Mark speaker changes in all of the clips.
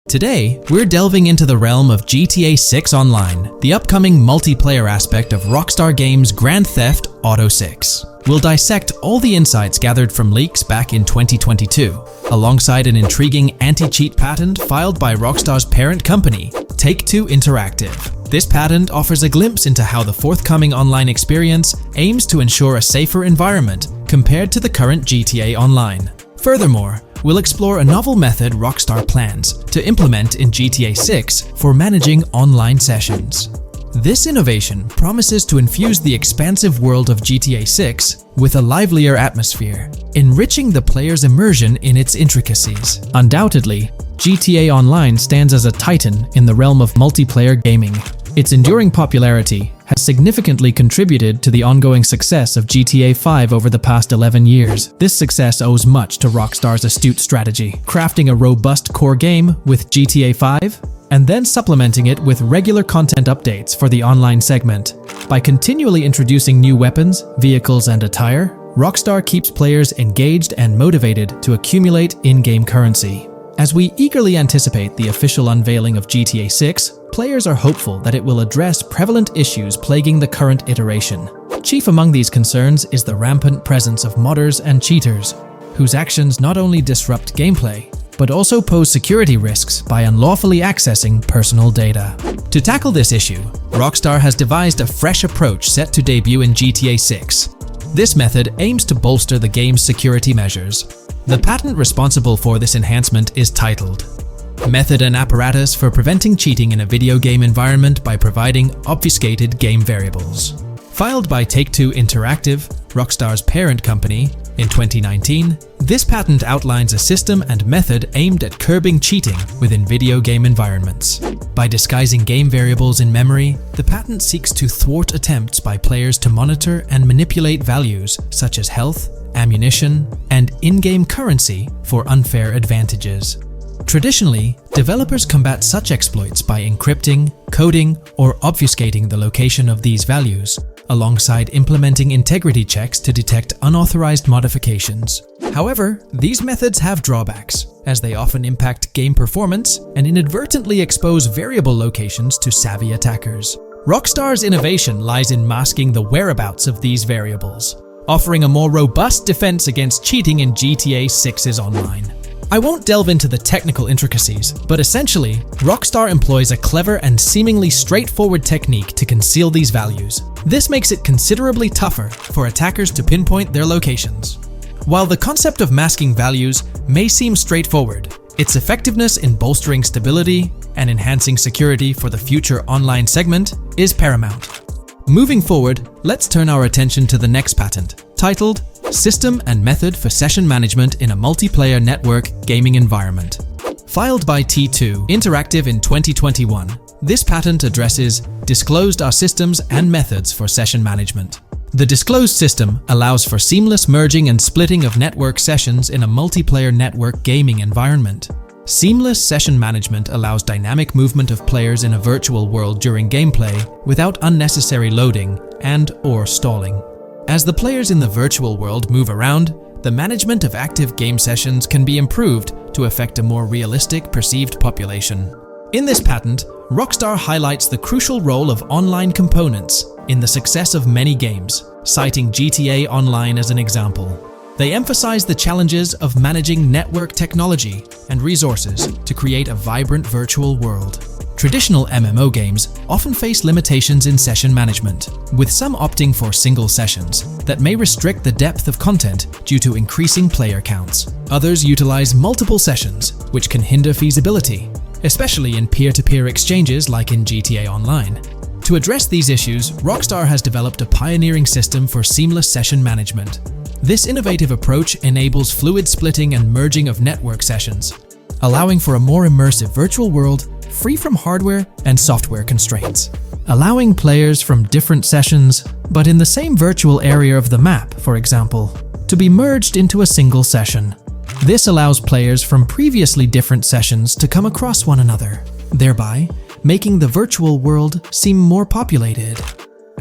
Speaker 1: Today, we're delving into the realm of GTA 6 Online, the upcoming multiplayer aspect of Rockstar Games' Grand Theft Auto 6. We'll dissect all the insights gathered from leaks back in 2022, alongside an intriguing anti-cheat patent filed by Rockstar's parent company, Take-Two Interactive. This patent offers a glimpse into how the forthcoming online experience aims to ensure a safer environment compared to the current GTA Online. Furthermore, we'll explore a novel method Rockstar plans to implement in GTA 6 for managing online sessions. This innovation promises to infuse the expansive world of GTA 6 with a livelier atmosphere, enriching the player's immersion in its intricacies. Undoubtedly, GTA Online stands as a titan in the realm of multiplayer gaming. Its enduring popularity has significantly contributed to the ongoing success of GTA 5 over the past 11 years. This success owes much to Rockstar's astute strategy, crafting a robust core game with GTA 5 and then supplementing it with regular content updates for the online segment. By continually introducing new weapons, vehicles, and attire, Rockstar keeps players engaged and motivated to accumulate in-game currency. As we eagerly anticipate the official unveiling of GTA 6, players are hopeful that it will address prevalent issues plaguing the current iteration. Chief among these concerns is the rampant presence of modders and cheaters, whose actions not only disrupt gameplay, but also pose security risks by unlawfully accessing personal data. To tackle this issue, Rockstar has devised a fresh approach set to debut in GTA 6. This method aims to bolster the game's security measures. The patent responsible for this enhancement is titled Method and Apparatus for Preventing Cheating in a Video Game Environment by Providing Obfuscated Game Variables. Filed by Take-Two Interactive, Rockstar's parent company, in 2019, this patent outlines a system and method aimed at curbing cheating within video game environments. By disguising game variables in memory, the patent seeks to thwart attempts by players to monitor and manipulate values such as health, ammunition, and in-game currency for unfair advantages. Traditionally, developers combat such exploits by encrypting, coding, or obfuscating the location of these values, alongside implementing integrity checks to detect unauthorized modifications. However, these methods have drawbacks, as they often impact game performance and inadvertently expose variable locations to savvy attackers. Rockstar's innovation lies in masking the whereabouts of these variables, offering a more robust defense against cheating in GTA 6's online. I won't delve into the technical intricacies, but essentially, Rockstar employs a clever and seemingly straightforward technique to conceal these values. This makes it considerably tougher for attackers to pinpoint their locations. While the concept of masking values may seem straightforward, its effectiveness in bolstering stability and enhancing security for the future online segment is paramount. Moving forward, let's turn our attention to the next patent, titled System and Method for Session Management in a Multiplayer Network Gaming Environment. Filed by T2 Interactive in 2021, this patent addresses disclosed are systems and methods for session management. The disclosed system allows for seamless merging and splitting of network sessions in a multiplayer network gaming environment. Seamless session management allows dynamic movement of players in a virtual world during gameplay without unnecessary loading and/or stalling. As the players in the virtual world move around, the management of active game sessions can be improved to affect a more realistic perceived population. In this patent, Rockstar highlights the crucial role of online components in the success of many games, citing GTA Online as an example. They emphasize the challenges of managing network technology and resources to create a vibrant virtual world. Traditional MMO games often face limitations in session management, with some opting for single sessions that may restrict the depth of content due to increasing player counts. Others utilize multiple sessions, which can hinder feasibility, especially in peer-to-peer exchanges like in GTA Online. To address these issues, Rockstar has developed a pioneering system for seamless session management. This innovative approach enables fluid splitting and merging of network sessions, allowing for a more immersive virtual world free from hardware and software constraints. Allowing players from different sessions, but in the same virtual area of the map, for example, to be merged into a single session. This allows players from previously different sessions to come across one another, thereby making the virtual world seem more populated.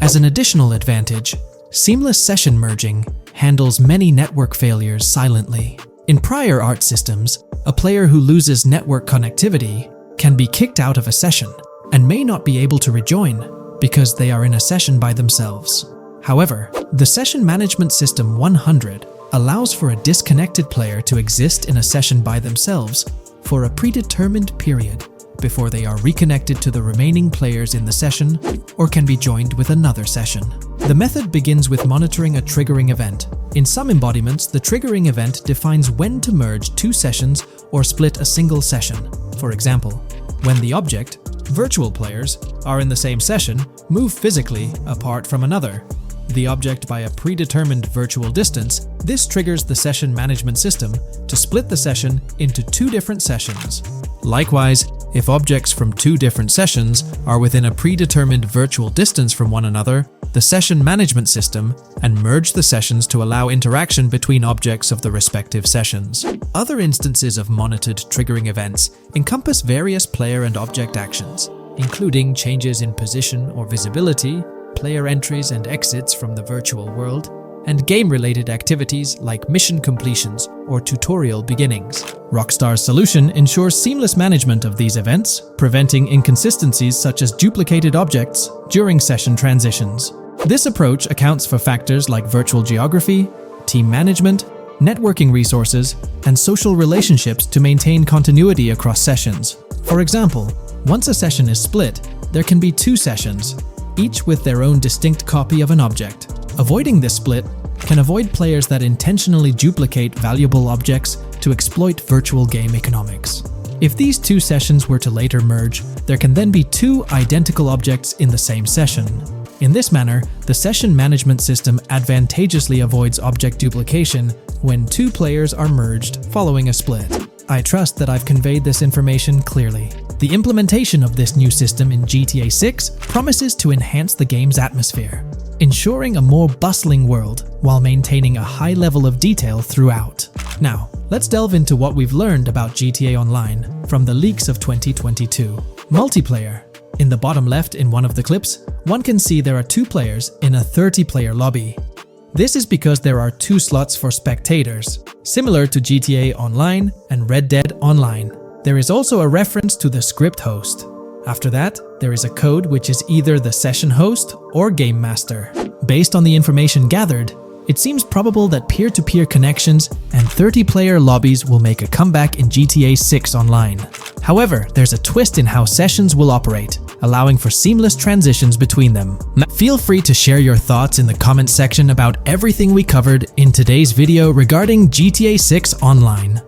Speaker 1: As an additional advantage, seamless session merging handles many network failures silently. In prior art systems, a player who loses network connectivity can be kicked out of a session and may not be able to rejoin because they are in a session by themselves. However, the Session Management System 100 allows for a disconnected player to exist in a session by themselves for a predetermined period before they are reconnected to the remaining players in the session or can be joined with another session. The method begins with monitoring a triggering event. In some embodiments, the triggering event defines when to merge two sessions or split a single session. For example, when the object, virtual players, are in the same session, move physically apart from another, the object by a predetermined virtual distance, this triggers the session management system to split the session into two different sessions. Likewise, if objects from two different sessions are within a predetermined virtual distance from one another, the session management system and merge the sessions to allow interaction between objects of the respective sessions. Other instances of monitored triggering events encompass various player and object actions, including changes in position or visibility, player entries and exits from the virtual world, and game-related activities like mission completions or tutorial beginnings. Rockstar's solution ensures seamless management of these events, preventing inconsistencies such as duplicated objects during session transitions. This approach accounts for factors like virtual geography, team management, networking resources, and social relationships to maintain continuity across sessions. For example, once a session is split, there can be two sessions, each with their own distinct copy of an object. Avoiding this split can avoid players that intentionally duplicate valuable objects to exploit virtual game economics. If these two sessions were to later merge, there can then be two identical objects in the same session. In this manner, the session management system advantageously avoids object duplication when two players are merged following a split. I trust that I've conveyed this information clearly. The implementation of this new system in GTA 6 promises to enhance the game's atmosphere, ensuring a more bustling world while maintaining a high level of detail throughout. Now, let's delve into what we've learned about GTA Online from the leaks of 2022. Multiplayer. In the bottom left in one of the clips, one can see there are two players in a 30-player lobby. This is because there are two slots for spectators, similar to GTA Online and Red Dead Online. There is also a reference to the script host. After that, there is a code which is either the session host or game master. Based on the information gathered, it seems probable that peer-to-peer connections and 30-player lobbies will make a comeback in GTA 6 Online. However, there's a twist in how sessions will operate, allowing for seamless transitions between them. Feel free to share your thoughts in the comment section about everything we covered in today's video regarding GTA 6 Online.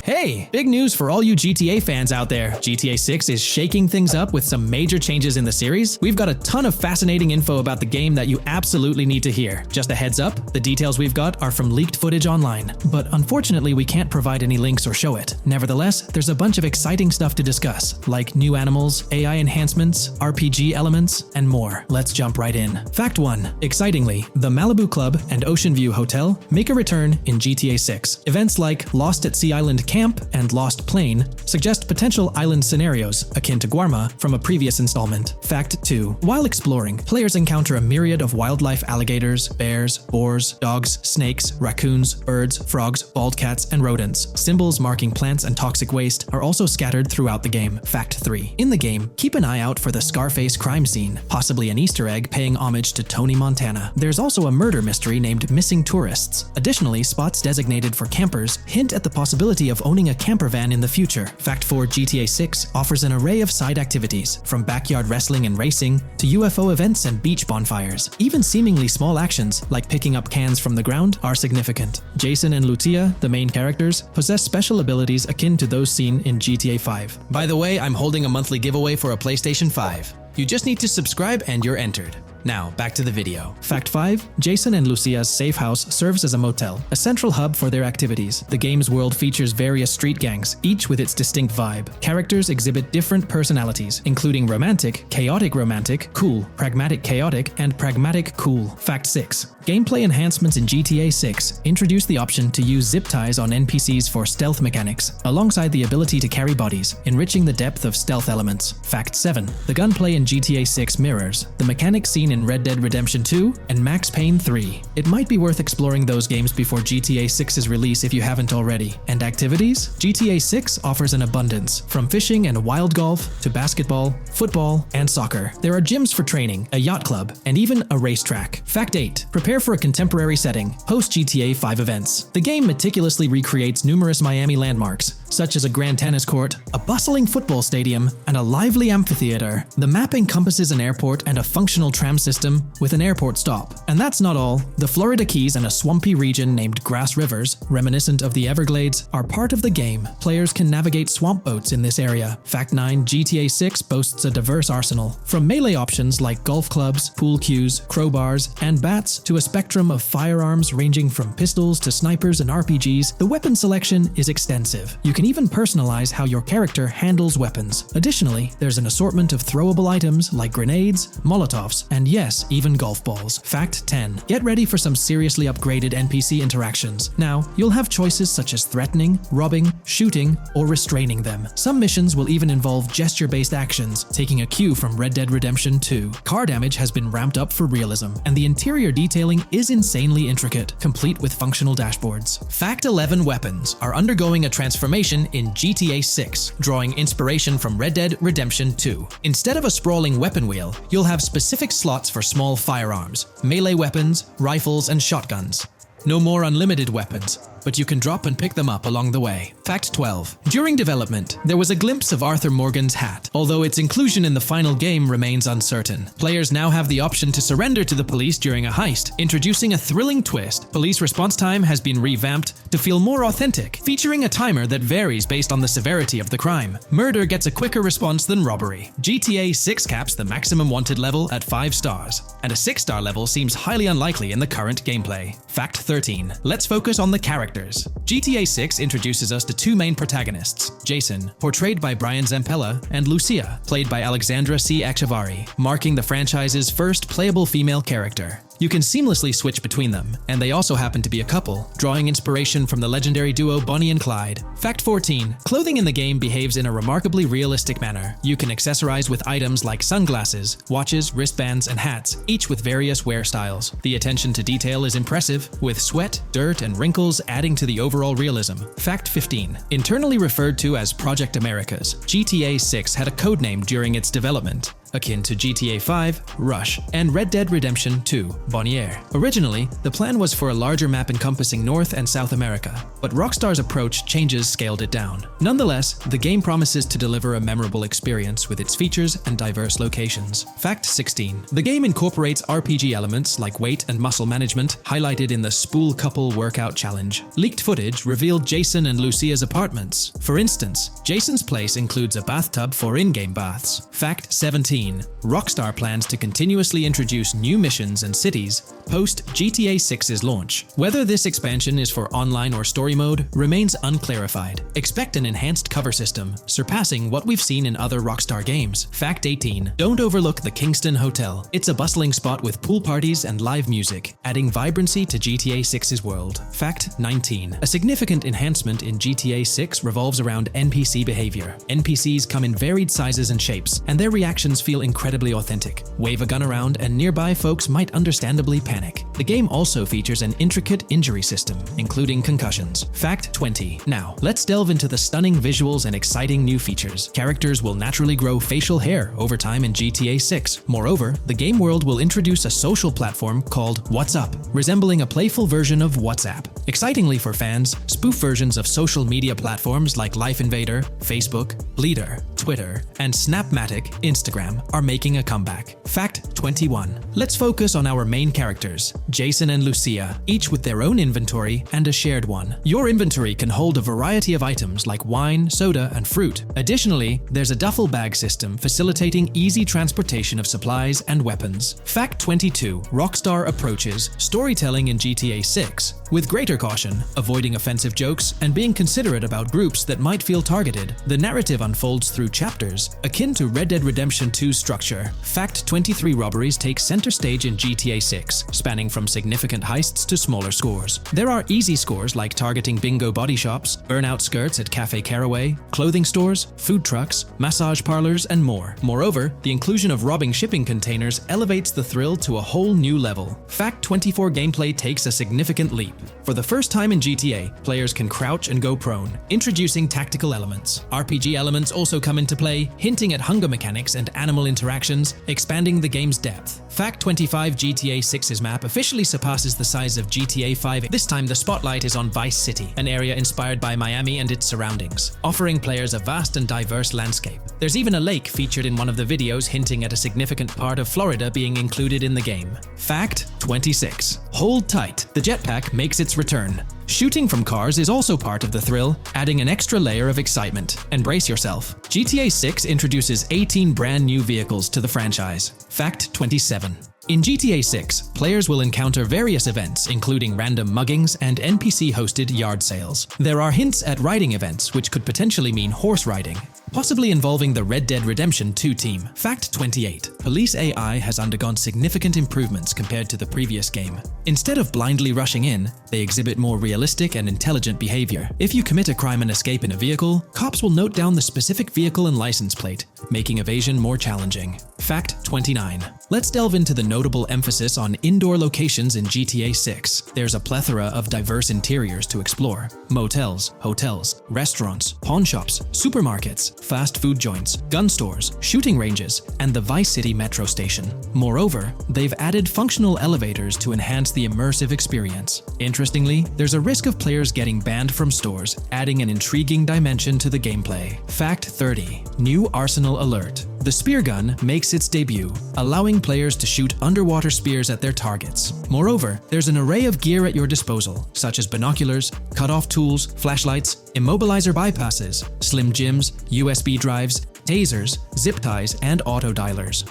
Speaker 1: Hey, big news for all you GTA fans out there. GTA 6 is shaking things up with some major changes in the series. We've got a ton of fascinating info about the game that you absolutely need to hear. Just a heads up, the details we've got are from leaked footage online, but unfortunately we can't provide any links or show it. Nevertheless, there's a bunch of exciting stuff to discuss, like new animals, AI enhancements, RPG elements, and more. Let's jump right in. Fact 1. Excitingly, the Malibu Club and Ocean View Hotel make a return in GTA 6. Events like Lost at Sea Island Camp and Lost Plane suggest potential island scenarios akin to Guarma from a previous installment. Fact 2. While exploring, players encounter a myriad of wildlife: alligators, bears, boars, dogs, snakes, raccoons, birds, frogs, bald cats, and rodents. Symbols marking plants and toxic waste are also scattered throughout the game. Fact 3. In the game, keep an eye out for the Scarface crime scene, possibly an Easter egg paying homage to Tony Montana. There's also a murder mystery named Missing Tourists. Additionally, spots designated for campers hint at the possibility of owning a camper van in the future. Fact 4. GTA 6 offers an array of side activities, from backyard wrestling and racing to UFO events and beach bonfires. Even seemingly small actions, like picking up cans from the ground, are significant. Jason and Lucia, the main characters, possess special abilities akin to those seen in GTA 5. By the way, I'm holding a monthly giveaway for a PlayStation 5. You just need to subscribe and you're entered. Now, back to the video. Fact 5. Jason and Lucia's safe house serves as a motel, a central hub for their activities. The game's world features various street gangs, each with its distinct vibe. Characters exhibit different personalities, including romantic, chaotic romantic, cool, pragmatic chaotic, and pragmatic cool. Fact 6. Gameplay enhancements in GTA 6 introduce the option to use zip ties on NPCs for stealth mechanics, alongside the ability to carry bodies, enriching the depth of stealth elements. Fact 7. The gunplay in GTA 6 mirrors the mechanics seen in Red Dead Redemption 2 and Max Payne 3. It might be worth exploring those games before GTA 6's release if you haven't already. And activities? GTA 6 offers an abundance, from fishing and wild golf to basketball, football, and soccer. There are gyms for training, a yacht club, and even a racetrack. Fact 8. Prepare for a contemporary setting, post-GTA 5 events. The game meticulously recreates numerous Miami landmarks, such as a grand tennis court, a bustling football stadium, and a lively amphitheater. The map encompasses an airport and a functional tram system with an airport stop. And that's not all. The Florida Keys and a swampy region named Grass Rivers, reminiscent of the Everglades, are part of the game. Players can navigate swamp boats in this area. Fact 9. GTA 6 boasts a diverse arsenal. From melee options like golf clubs, pool cues, crowbars, and bats to a spectrum of firearms ranging from pistols to snipers and RPGs, the weapon selection is extensive. You can even personalize how your character handles weapons. Additionally, there's an assortment of throwable items like grenades, Molotovs, and yes, even golf balls. Fact 10. Get ready for some seriously upgraded NPC interactions. Now, you'll have choices such as threatening, robbing, shooting, or restraining them. Some missions will even involve gesture-based actions, taking a cue from Red Dead Redemption 2. Car damage has been ramped up for realism, and the interior detailing is insanely intricate, complete with functional dashboards. Fact 11. Weapons are undergoing a transformation in GTA 6, drawing inspiration from Red Dead Redemption 2. Instead of a sprawling weapon wheel, you'll have specific slots for small firearms, melee weapons, rifles, and shotguns. No more unlimited weapons, but you can drop and pick them up along the way. Fact 12. During development, there was a glimpse of Arthur Morgan's hat, although its inclusion in the final game remains uncertain. Players now have the option to surrender to the police during a heist, introducing a thrilling twist. Police response time has been revamped to feel more authentic, featuring a timer that varies based on the severity of the crime. Murder gets a quicker response than robbery. GTA 6 caps the maximum wanted level at 5 stars, and a 6-star level seems highly unlikely in the current gameplay. Fact 13. Let's focus on the characters. GTA 6 introduces us to two main protagonists, Jason, portrayed by Brian Zampella, and Lucia, played by Alexandra C. Echevarri, marking the franchise's first playable female character. You can seamlessly switch between them, and they also happen to be a couple, drawing inspiration from the legendary duo Bonnie and Clyde. Fact 14. Clothing in the game behaves in a remarkably realistic manner. You can accessorize with items like sunglasses, watches, wristbands, and hats, each with various wear styles. The attention to detail is impressive, with sweat, dirt, and wrinkles adding to the overall realism. Fact 15. Internally referred to as Project Americas, GTA 6 had a codename during its development, akin to GTA 5, Rush, and Red Dead Redemption 2, Bonnier. Originally, the plan was for a larger map encompassing North and South America, but Rockstar's approach changes scaled it down. Nonetheless, the game promises to deliver a memorable experience with its features and diverse locations. Fact 16. The game incorporates RPG elements like weight and muscle management, highlighted in the Spool Couple Workout Challenge. Leaked footage revealed Jason and Lucia's apartments. For instance, Jason's place includes a bathtub for in-game baths. Fact 17. Rockstar plans to continuously introduce new missions and cities post GTA 6's launch. Whether this expansion is for online or story mode remains unclarified. Expect an enhanced cover system, surpassing what we've seen in other Rockstar games. Fact 18. Don't overlook the Kingston Hotel. It's a bustling spot with pool parties and live music, adding vibrancy to GTA 6's world. Fact 19. A significant enhancement in GTA 6 revolves around NPC behavior. NPCs come in varied sizes and shapes, and their reactions feel incredibly authentic. Wave a gun around and nearby folks might understandably panic. The game also features an intricate injury system, including concussions. Fact 20. Now, let's delve into the stunning visuals and exciting new features. Characters will naturally grow facial hair over time in GTA 6. Moreover, the game world will introduce a social platform called WhatsApp, resembling a playful version of WhatsApp. Excitingly for fans, spoof versions of social media platforms like Life Invader, Facebook, Bleeder, Twitter, and Snapmatic, Instagram, are making a comeback. Fact 21. Let's focus on our main characters, Jason and Lucia, each with their own inventory and a shared one. Your inventory can hold a variety of items like wine, soda, and fruit. Additionally, there's a duffel bag system facilitating easy transportation of supplies and weapons. Fact 22. Rockstar approaches storytelling in GTA 6 with greater caution, avoiding offensive jokes and being considerate about groups that might feel targeted. The narrative unfolds through chapters, akin to Red Dead Redemption 2 2 structure. Fact 23 robberies take center stage in GTA 6, spanning from significant heists to smaller scores. There are easy scores like targeting bingo body shops, burnout skirts at Cafe Caraway, clothing stores, food trucks, massage parlors, and more. Moreover, the inclusion of robbing shipping containers elevates the thrill to a whole new level. Fact 24 gameplay takes a significant leap. For the first time in GTA, players can crouch and go prone, introducing tactical elements. RPG elements also come into play, hinting at hunger mechanics and animal interactions, expanding the game's depth. Fact 25 GTA 6's map officially surpasses the size of GTA 5. This time the spotlight is on Vice City, an area inspired by Miami and its surroundings, offering players a vast and diverse landscape. There's even a lake featured in one of the videos, hinting at a significant part of Florida being included in the game. Fact 26. Hold tight, the jetpack makes its return. Shooting from cars is also part of the thrill, adding an extra layer of excitement. And brace yourself. GTA 6 introduces 18 brand new vehicles to the franchise. Fact 27. In GTA 6, players will encounter various events, including random muggings and NPC-hosted yard sales. There are hints at riding events, which could potentially mean horse riding, possibly involving the Red Dead Redemption 2 team. Fact 28. Police AI has undergone significant improvements compared to the previous game. Instead of blindly rushing in, they exhibit more realistic and intelligent behavior. If you commit a crime and escape in a vehicle, cops will note down the specific vehicle and license plate, making evasion more challenging. Fact 29. Let's delve into the notable emphasis on indoor locations in GTA 6. There's a plethora of diverse interiors to explore. Motels, hotels, restaurants, pawn shops, supermarkets, fast food joints, gun stores, shooting ranges, and the Vice City metro station. Moreover, they've added functional elevators to enhance the immersive experience. Interestingly, there's a risk of players getting banned from stores, adding an intriguing dimension to the gameplay. Fact 30. New Arsenal Alert. The spear gun makes its debut, allowing players to shoot underwater spears at their targets. Moreover, there's an array of gear at your disposal, such as binoculars, cut-off tools, flashlights, immobilizer bypasses, slim jims, USB drives, tasers, zip ties, and auto dialers.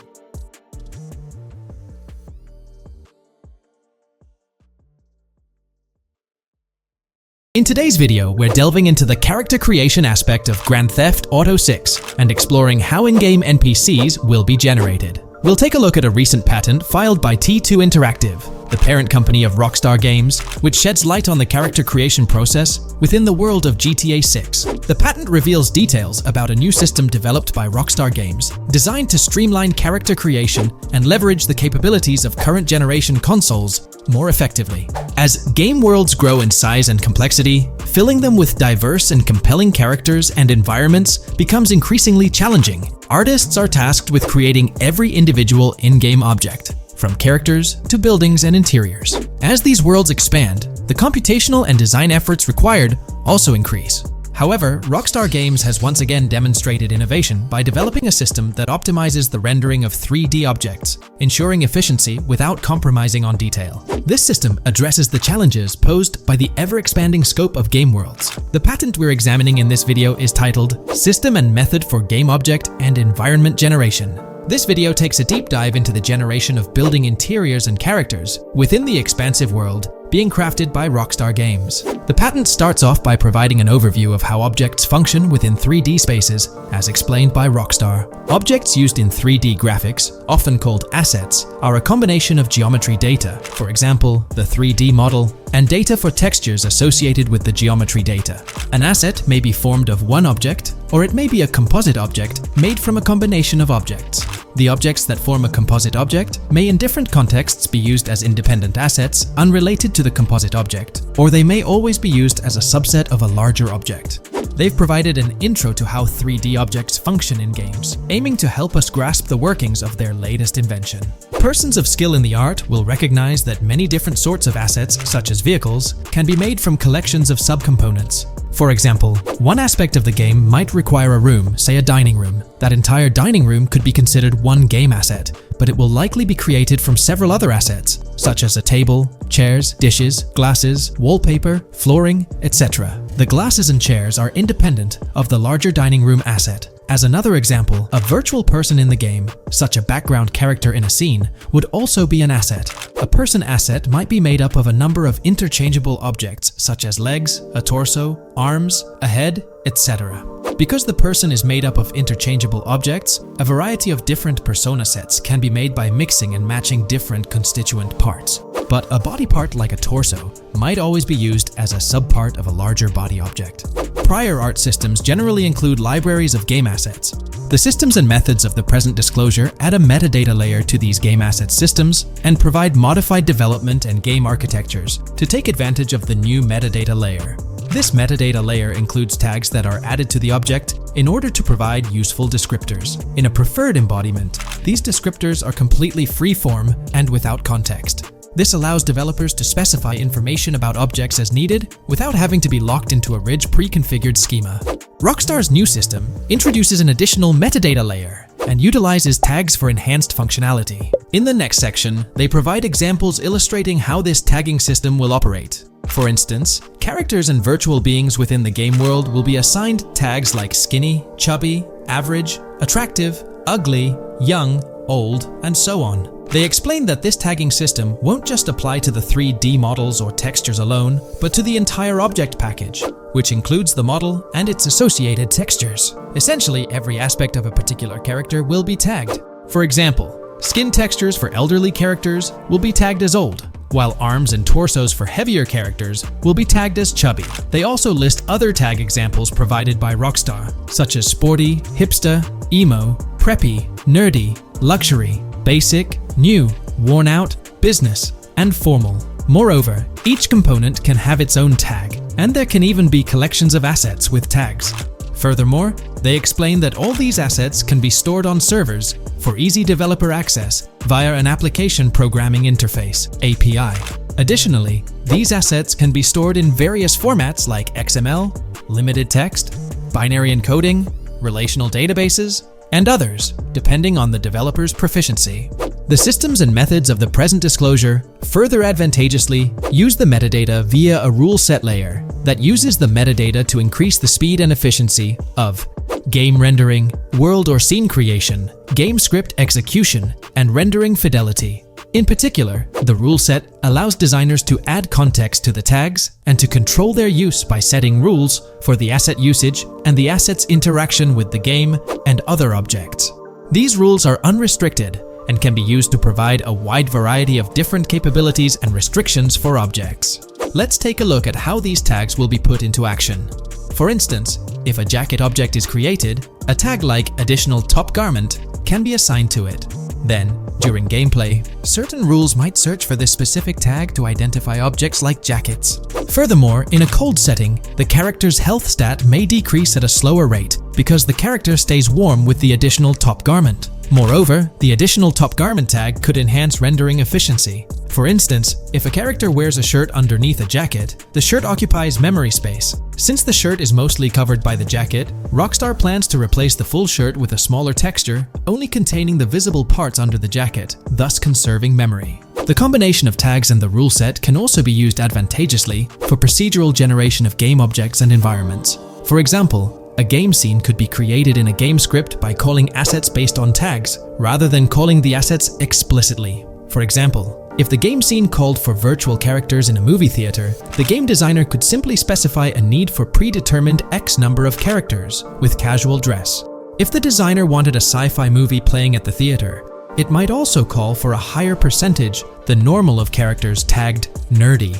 Speaker 1: In today's video, we're delving into the character creation aspect of Grand Theft Auto 6 and exploring how in-game NPCs will be generated. We'll take a look at a recent patent filed by T2 Interactive, the parent company of Rockstar Games, which sheds light on the character creation process within the world of GTA 6. The patent reveals details about a new system developed by Rockstar Games, designed to streamline character creation and leverage the capabilities of current generation consoles more effectively. As game worlds grow in size and complexity, filling them with diverse and compelling characters and environments becomes increasingly challenging. Artists are tasked with creating every individual in-game object, from characters to buildings and interiors. As these worlds expand, the computational and design efforts required also increase. However, Rockstar Games has once again demonstrated innovation by developing a system that optimizes the rendering of 3D objects, ensuring efficiency without compromising on detail. This system addresses the challenges posed by the ever-expanding scope of game worlds. The patent we're examining in this video is titled System and Method for Game Object and Environment Generation. This video takes a deep dive into the generation of building interiors and characters within the expansive world being crafted by Rockstar Games. The patent starts off by providing an overview of how objects function within 3D spaces, as explained by Rockstar. Objects used in 3D graphics, often called assets, are a combination of geometry data, for example, the 3D model, and data for textures associated with the geometry data. An asset may be formed of one object, or it may be a composite object made from a combination of objects. The objects that form a composite object may in different contexts be used as independent assets unrelated to the composite object, or they may always be used as a subset of a larger object. They've provided an intro to how 3D objects function in games, aiming to help us grasp the workings of their latest invention. Persons of skill in the art will recognize that many different sorts of assets, such as vehicles, can be made from collections of subcomponents. For example, one aspect of the game might require a room, say a dining room. That entire dining room could be considered one game asset, but it will likely be created from several other assets, such as a table, chairs, dishes, glasses, wallpaper, flooring, etc. The glasses and chairs are independent of the larger dining room asset. As another example, a virtual person in the game, such a background character in a scene, would also be an asset. A person asset might be made up of a number of interchangeable objects, such as legs, a torso, arms, a head, etc. Because the person is made up of interchangeable objects, a variety of different persona sets can be made by mixing and matching different constituent parts. But a body part like a torso might always be used as a subpart of a larger body object. Prior art systems generally include libraries of game assets. The systems and methods of the present disclosure add a metadata layer to these game asset systems and provide modified development and game architectures to take advantage of the new metadata layer. This metadata layer includes tags that are added to the object in order to provide useful descriptors. In a preferred embodiment, these descriptors are completely free-form and without context. This allows developers to specify information about objects as needed without having to be locked into a rich pre-configured schema. Rockstar's new system introduces an additional metadata layer and utilizes tags for enhanced functionality. In the next section, they provide examples illustrating how this tagging system will operate. For instance, characters and virtual beings within the game world will be assigned tags like skinny, chubby, average, attractive, ugly, young, old, and so on. They explain that this tagging system won't just apply to the 3D models or textures alone, but to the entire object package, which includes the model and its associated textures. Essentially, every aspect of a particular character will be tagged. For example, skin textures for elderly characters will be tagged as old, while arms and torsos for heavier characters will be tagged as chubby. They also list other tag examples provided by Rockstar, such as sporty, hipster, emo, preppy, nerdy, luxury, basic, new, worn out, business, and formal. Moreover, each component can have its own tag, and there can even be collections of assets with tags. Furthermore, they explain that all these assets can be stored on servers for easy developer access via an application programming interface (API). Additionally, these assets can be stored in various formats like XML, limited text, binary encoding, relational databases, and others, depending on the developer's proficiency. The systems and methods of the present disclosure further advantageously use the metadata via a rule set layer that uses the metadata to increase the speed and efficiency of game rendering, world or scene creation, game script execution, and rendering fidelity. In particular, the rule set allows designers to add context to the tags and to control their use by setting rules for the asset usage and the asset's interaction with the game and other objects. These rules are unrestricted and can be used to provide a wide variety of different capabilities and restrictions for objects. Let's take a look at how these tags will be put into action. For instance, if a jacket object is created, a tag like additional top garment can be assigned to it. Then, during gameplay, certain rules might search for this specific tag to identify objects like jackets. Furthermore, in a cold setting, the character's health stat may decrease at a slower rate because the character stays warm with the additional top garment. Moreover, the additional top garment tag could enhance rendering efficiency. For instance, if a character wears a shirt underneath a jacket, the shirt occupies memory space. Since the shirt is mostly covered by the jacket, Rockstar plans to replace the full shirt with a smaller texture, only containing the visible parts under the jacket, thus conserving memory. The combination of tags and the rule set can also be used advantageously for procedural generation of game objects and environments. For example, a game scene could be created in a game script by calling assets based on tags, rather than calling the assets explicitly. For example, if the game scene called for virtual characters in a movie theater, the game designer could simply specify a need for predetermined X number of characters with casual dress. If the designer wanted a sci-fi movie playing at the theater, it might also call for a higher percentage than normal of characters tagged nerdy.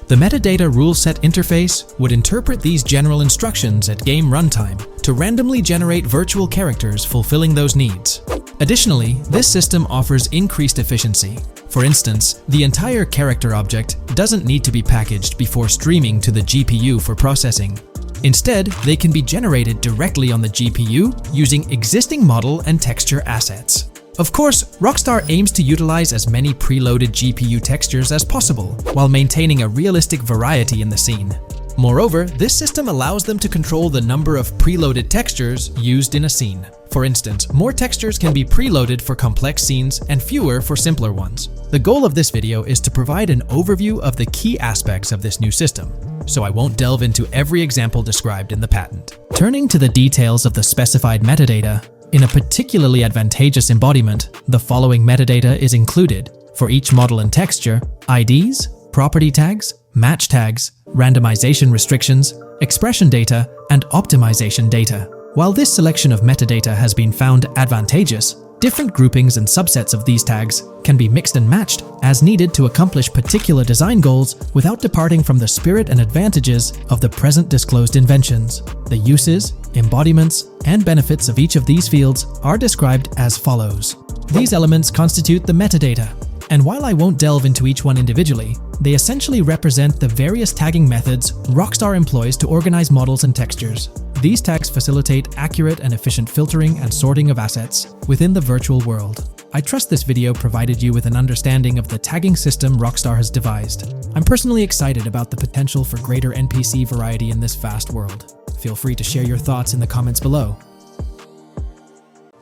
Speaker 1: The metadata rule set interface would interpret these general instructions at game runtime to randomly generate virtual characters fulfilling those needs. Additionally, this system offers increased efficiency. For instance, the entire character object doesn't need to be packaged before streaming to the GPU for processing. Instead, they can be generated directly on the GPU using existing model and texture assets. Of course, Rockstar aims to utilize as many preloaded GPU textures as possible, while maintaining a realistic variety in the scene. Moreover, this system allows them to control the number of preloaded textures used in a scene. For instance, more textures can be preloaded for complex scenes and fewer for simpler ones. The goal of this video is to provide an overview of the key aspects of this new system, so I won't delve into every example described in the patent. Turning to the details of the specified metadata, in a particularly advantageous embodiment, the following metadata is included for each model and texture: IDs, property tags, match tags, randomization restrictions, expression data, and optimization data. While this selection of metadata has been found advantageous, different groupings and subsets of these tags can be mixed and matched as needed to accomplish particular design goals without departing from the spirit and advantages of the present disclosed inventions. The uses, embodiments, and benefits of each of these fields are described as follows. These elements constitute the metadata, and while I won't delve into each one individually, they essentially represent the various tagging methods Rockstar employs to organize models and textures. These tags facilitate accurate and efficient filtering and sorting of assets within the virtual world. I trust this video provided you with an understanding of the tagging system Rockstar has devised. I'm personally excited about the potential for greater NPC variety in this vast world. Feel free to share your thoughts in the comments below.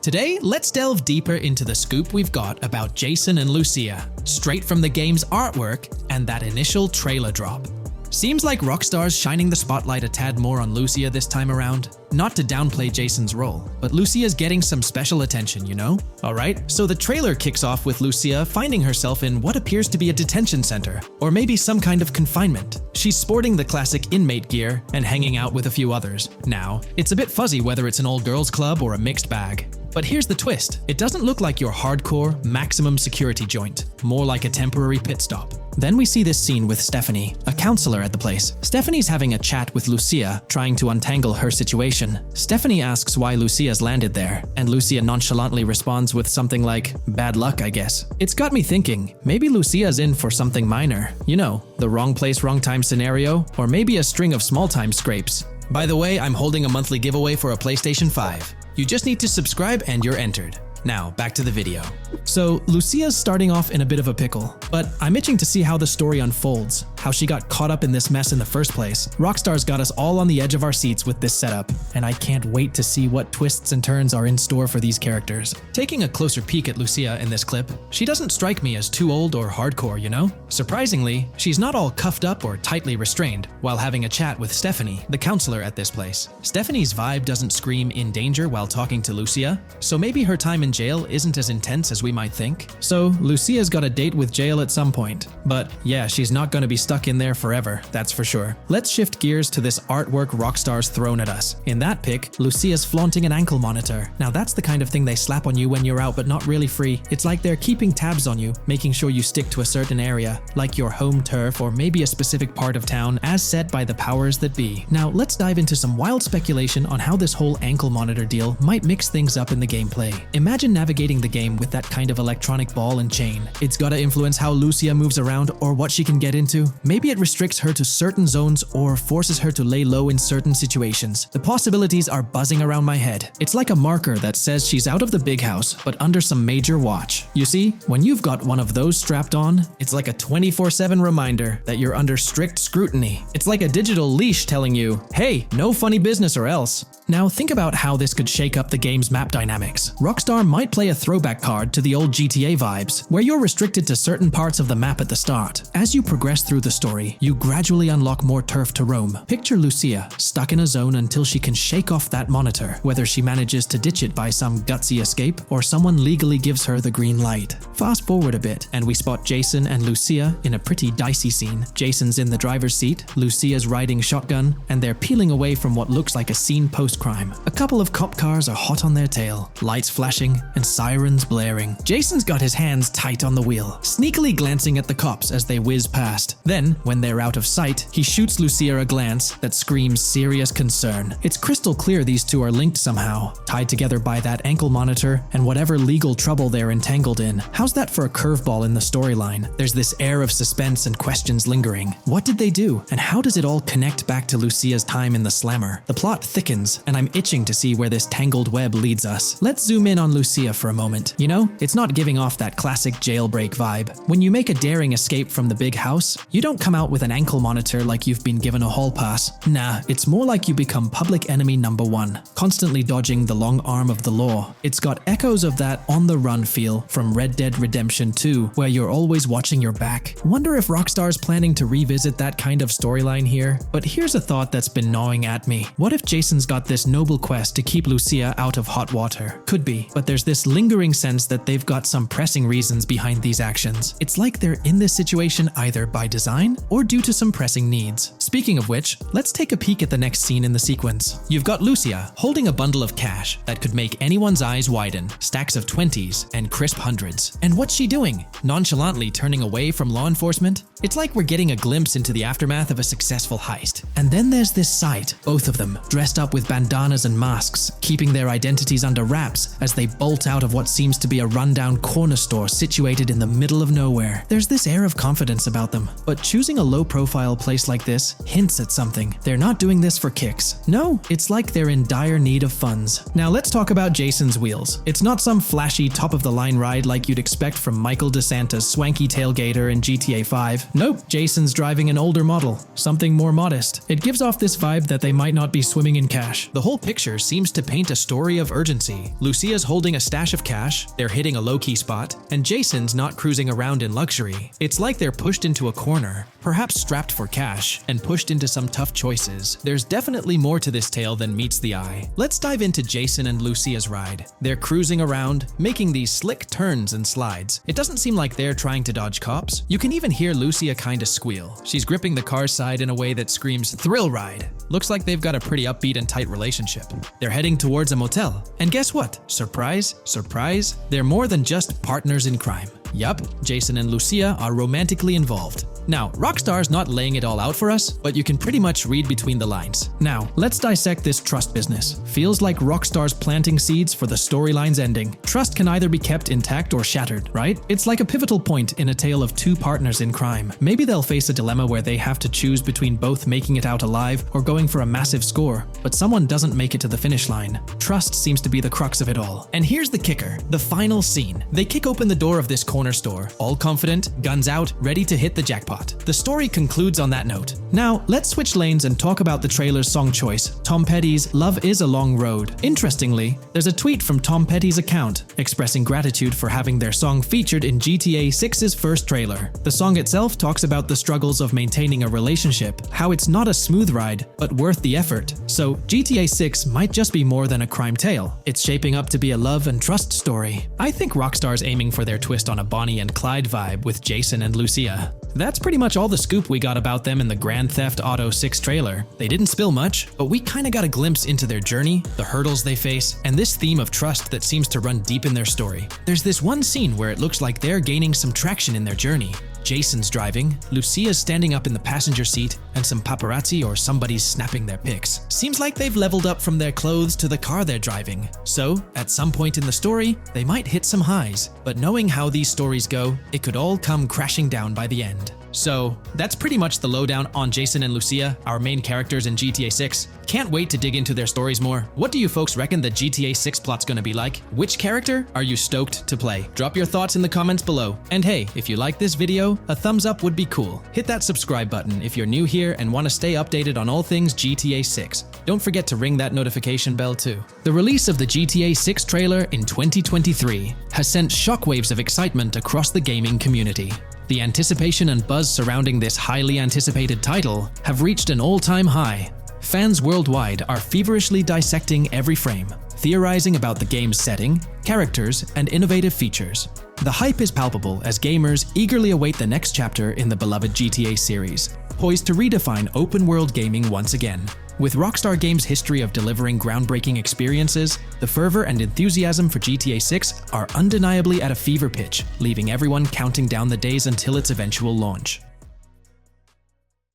Speaker 1: Today, let's delve deeper into the scoop we've got about Jason and Lucia, straight from the game's artwork and that initial trailer drop. Seems like Rockstar's shining the spotlight a tad more on Lucia this time around. Not to downplay Jason's role, but Lucia's getting some special attention, you know? Alright, so the trailer kicks off with Lucia finding herself in what appears to be a detention center, or maybe some kind of confinement. She's sporting the classic inmate gear and hanging out with a few others. Now, it's a bit fuzzy whether it's an all girls club or a mixed bag. But here's the twist. It doesn't look like your hardcore, maximum security joint, more like a temporary pit stop. Then we see this scene with Stephanie, a counselor at the place. Stephanie's having a chat with Lucia, trying to untangle her situation. Stephanie asks why Lucia's landed there, and Lucia nonchalantly responds with something like, "Bad luck, I guess." It's got me thinking, maybe Lucia's in for something minor. You know, the wrong place, wrong time scenario, or maybe a string of small-time scrapes. By the way, I'm holding a monthly giveaway for a PlayStation 5. You just need to subscribe and you're entered. Now, back to the video. So, Lucia's starting off in a bit of a pickle, but I'm itching to see how the story unfolds, how she got caught up in this mess in the first place. Rockstar's got us all on the edge of our seats with this setup, and I can't wait to see what twists and turns are in store for these characters. Taking a closer peek at Lucia in this clip, she doesn't strike me as too old or hardcore, you know? Surprisingly, she's not all cuffed up or tightly restrained while having a chat with Stephanie, the counselor at this place. Stephanie's vibe doesn't scream in danger while talking to Lucia, so maybe her time in jail isn't as intense as we might think. So, Lucia's got a date with jail at some point. But yeah, she's not gonna be stuck in there forever, that's for sure. Let's shift gears to this artwork Rockstar's thrown at us. In that pic, Lucia's flaunting an ankle monitor. Now that's the kind of thing they slap on you when you're out but not really free. It's like they're keeping tabs on you, making sure you stick to a certain area, like your home turf or maybe a specific part of town as set by the powers that be. Now let's dive into some wild speculation on how this whole ankle monitor deal might mix things up in the gameplay. Imagine navigating the game with that kind of electronic ball and chain. It's gotta influence how Lucia moves around or what she can get into. Maybe it restricts her to certain zones or forces her to lay low in certain situations. The possibilities are buzzing around my head. It's like a marker that says she's out of the big house, but under some major watch. You see, when you've got one of those strapped on, it's like a 24/7 reminder that you're under strict scrutiny. It's like a digital leash telling you, hey, no funny business or else. Now think about how this could shake up the game's map dynamics. Rockstar might play a throwback card to the old GTA vibes, where you're restricted to certain parts of the map at the start. As you progress through the story, you gradually unlock more turf to roam. Picture Lucia, stuck in a zone until she can shake off that monitor, whether she manages to ditch it by some gutsy escape, or someone legally gives her the green light. Fast forward a bit, and we spot Jason and Lucia in a pretty dicey scene. Jason's in the driver's seat, Lucia's riding shotgun, and they're peeling away from what looks like a scene post-crime. A couple of cop cars are hot on their tail, lights flashing, and sirens blaring. Jason's got his hands tight on the wheel, sneakily glancing at the cops as they whiz past. Then, when they're out of sight, he shoots Lucia a glance that screams serious concern. It's crystal clear these two are linked somehow, tied together by that ankle monitor and whatever legal trouble they're entangled in. How's that for a curveball in the storyline? There's this air of suspense and questions lingering. What did they do? And how does it all connect back to Lucia's time in the slammer? The plot thickens, and I'm itching to see where this tangled web leads us. Let's zoom in on Lucia for a moment. You know, it's not giving off that classic jailbreak vibe. When you make a daring escape from the big house, you don't come out with an ankle monitor like you've been given a hall pass. Nah, it's more like you become public enemy number one, constantly dodging the long arm of the law. It's got echoes of that on-the-run feel from Red Dead Redemption 2, where you're always watching your back. Wonder if Rockstar's planning to revisit that kind of storyline here? But here's a thought that's been gnawing at me. What if Jason's got this this noble quest to keep Lucia out of hot water. Could be, but there's this lingering sense that they've got some pressing reasons behind these actions. It's like they're in this situation either by design or due to some pressing needs. Speaking of which, let's take a peek at the next scene in the sequence. You've got Lucia holding a bundle of cash that could make anyone's eyes widen, stacks of 20s and crisp hundreds. And what's she doing? Nonchalantly turning away from law enforcement? It's like we're getting a glimpse into the aftermath of a successful heist. And then there's this sight, both of them, dressed up with bandanas and masks, keeping their identities under wraps as they bolt out of what seems to be a rundown corner store situated in the middle of nowhere. There's this air of confidence about them, but choosing a low-profile place like this hints at something. They're not doing this for kicks. No, it's like they're in dire need of funds. Now let's talk about Jason's wheels. It's not some flashy top-of-the-line ride like you'd expect from Michael DeSanta's swanky tailgater in GTA 5. Nope, Jason's driving an older model, something more modest. It gives off this vibe that they might not be swimming in cash. The whole picture seems to paint a story of urgency. Lucia's holding a stash of cash, they're hitting a low-key spot, and Jason's not cruising around in luxury. It's like they're pushed into a corner, perhaps strapped for cash, and pushed into some tough choices. There's definitely more to this tale than meets the eye. Let's dive into Jason and Lucia's ride. They're cruising around, making these slick turns and slides. It doesn't seem like they're trying to dodge cops. You can even hear Lucia kinda squeal. She's gripping the car's side in a way that screams thrill ride. Looks like they've got a pretty upbeat and tight relationship. They're heading towards a motel. And guess what? Surprise, surprise, they're more than just partners in crime. Yup, Jason and Lucia are romantically involved. Now, Rockstar's not laying it all out for us, but you can pretty much read between the lines. Now, let's dissect this trust business. Feels like Rockstar's planting seeds for the storyline's ending. Trust can either be kept intact or shattered, right? It's like a pivotal point in a tale of two partners in crime. Maybe they'll face a dilemma where they have to choose between both making it out alive or going for a massive score, but someone doesn't make it to the finish line. Trust seems to be the crux of it all. And here's the kicker, the final scene. They kick open the door of this corner store, all confident, guns out, ready to hit the jackpot. The story concludes on that note. Now, let's switch lanes and talk about the trailer's song choice, Tom Petty's Love Is a Long Road. Interestingly, there's a tweet from Tom Petty's account expressing gratitude for having their song featured in GTA 6's first trailer. The song itself talks about the struggles of maintaining a relationship, how it's not a smooth ride, but worth the effort. So, GTA 6 might just be more than a crime tale. It's shaping up to be a love and trust story. I think Rockstar's aiming for their twist on a Bonnie and Clyde vibe with Jason and Lucia. That's pretty much all the scoop we got about them in the Grand Theft Auto 6 trailer. They didn't spill much, but we kinda got a glimpse into their journey, the hurdles they face, and this theme of trust that seems to run deep in their story. There's this one scene where it looks like they're gaining some traction in their journey. Jason's driving, Lucia's standing up in the passenger seat, and some paparazzi or somebody's snapping their pics. Seems like they've leveled up from their clothes to the car they're driving. So, at some point in the story, they might hit some highs. But knowing how these stories go, it could all come crashing down by the end. So, that's pretty much the lowdown on Jason and Lucia, our main characters in GTA 6. Can't wait to dig into their stories more. What do you folks reckon the GTA 6 plot's gonna be like? Which character are you stoked to play? Drop your thoughts in the comments below. And hey, if you like this video, a thumbs up would be cool. Hit that subscribe button if you're new here and want to stay updated on all things GTA 6. Don't forget to ring that notification bell too. The release of the GTA 6 trailer in 2023 has sent shockwaves of excitement across the gaming community. The anticipation and buzz surrounding this highly anticipated title have reached an all-time high. Fans worldwide are feverishly dissecting every frame, theorizing about the game's setting, characters, and innovative features. The hype is palpable as gamers eagerly await the next chapter in the beloved GTA series, poised to redefine open-world gaming once again. With Rockstar Games' history of delivering groundbreaking experiences, the fervor and enthusiasm for GTA 6 are undeniably at a fever pitch, leaving everyone counting down the days until its eventual launch.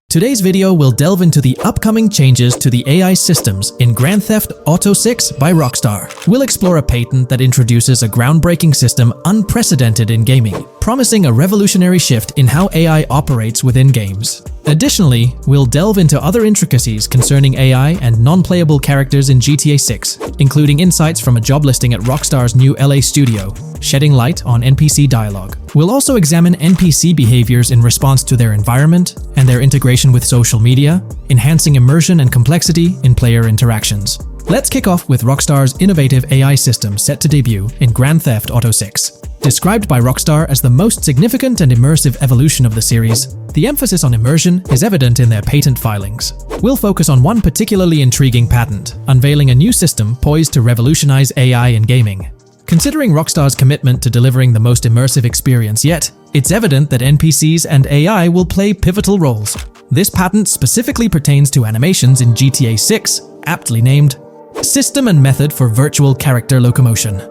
Speaker 1: Today's video will delve into the upcoming changes to the AI systems in Grand Theft Auto 6 by Rockstar. We'll explore a patent that introduces a groundbreaking system unprecedented in gaming, promising a revolutionary shift in how AI operates within games. Additionally, we'll delve into other intricacies concerning AI and non-playable characters in GTA 6, including insights from a job listing at Rockstar's new LA studio, shedding light on NPC dialogue. We'll also examine NPC behaviors in response to their environment and their integration with social media, enhancing immersion and complexity in player interactions. Let's kick off with Rockstar's innovative AI system set to debut in Grand Theft Auto 6. Described by Rockstar as the most significant and immersive evolution of the series, the emphasis on immersion is evident in their patent filings. We'll focus on one particularly intriguing patent, unveiling a new system poised to revolutionize AI in gaming. Considering Rockstar's commitment to delivering the most immersive experience yet, it's evident that NPCs and AI will play pivotal roles. This patent specifically pertains to animations in GTA 6, aptly named System and Method for Virtual Character Locomotion.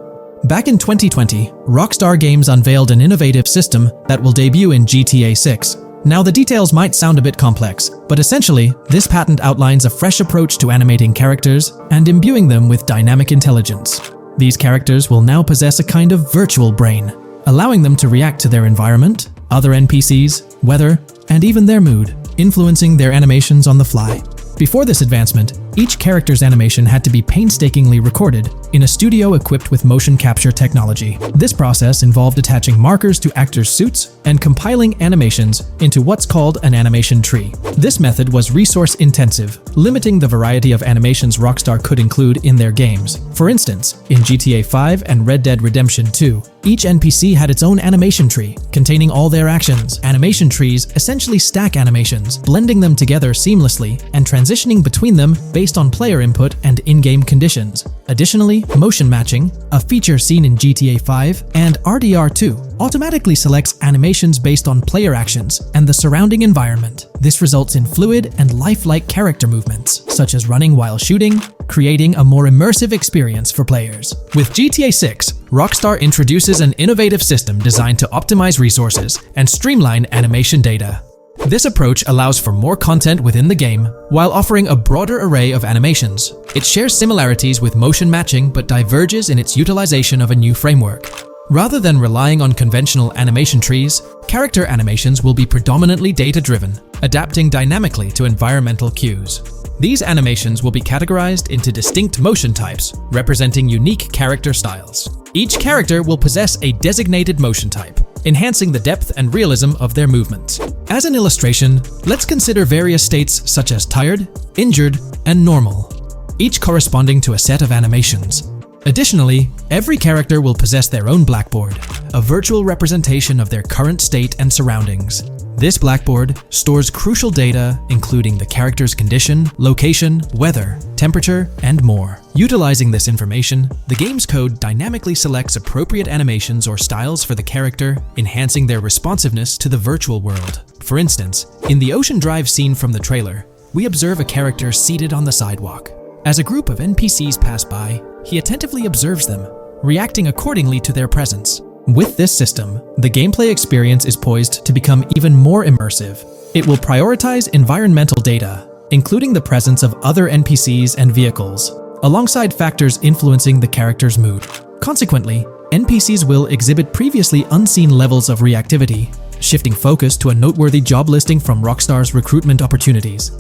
Speaker 1: Back in 2020, Rockstar Games unveiled an innovative system that will debut in GTA 6. Now, the details might sound a bit complex, but essentially, this patent outlines a fresh approach to animating characters and imbuing them with dynamic intelligence. These characters will now possess a kind of virtual brain, allowing them to react to their environment, other NPCs, weather, and even their mood, influencing their animations on the fly. Before this advancement, each character's animation had to be painstakingly recorded in a studio equipped with motion capture technology. This process involved attaching markers to actors' suits and compiling animations into what's called an animation tree. This method was resource-intensive, limiting the variety of animations Rockstar could include in their games. For instance, in GTA 5 and Red Dead Redemption 2, each NPC had its own animation tree, containing all their actions. Animation trees essentially stack animations, blending them together seamlessly and transitioning between them based on player input and in-game conditions. Additionally, motion matching, a feature seen in GTA 5 and RDR2, automatically selects animations based on player actions and the surrounding environment. This results in fluid and lifelike character movements, such as running while shooting, creating a more immersive experience for players. With GTA 6, Rockstar introduces an innovative system designed to optimize resources and streamline animation data. This approach allows for more content within the game while offering a broader array of animations. It shares similarities with motion matching but diverges in its utilization of a new framework. Rather than relying on conventional animation trees, character animations will be predominantly data-driven, adapting dynamically to environmental cues. These animations will be categorized into distinct motion types, representing unique character styles. Each character will possess a designated motion type, enhancing the depth and realism of their movements. As an illustration, let's consider various states such as tired, injured, and normal, each corresponding to a set of animations. Additionally, every character will possess their own blackboard, a virtual representation of their current state and surroundings. This blackboard stores crucial data, including the character's condition, location, weather, temperature, and more. Utilizing this information, the game's code dynamically selects appropriate animations or styles for the character, enhancing their responsiveness to the virtual world. For instance, in the Ocean Drive scene from the trailer, we observe a character seated on the sidewalk. As a group of NPCs pass by, he attentively observes them, reacting accordingly to their presence. With this system, the gameplay experience is poised to become even more immersive. It will prioritize environmental data, including the presence of other NPCs and vehicles, alongside factors influencing the character's mood. Consequently, NPCs will exhibit previously unseen levels of reactivity, shifting focus to a noteworthy job listing from Rockstar's recruitment opportunities.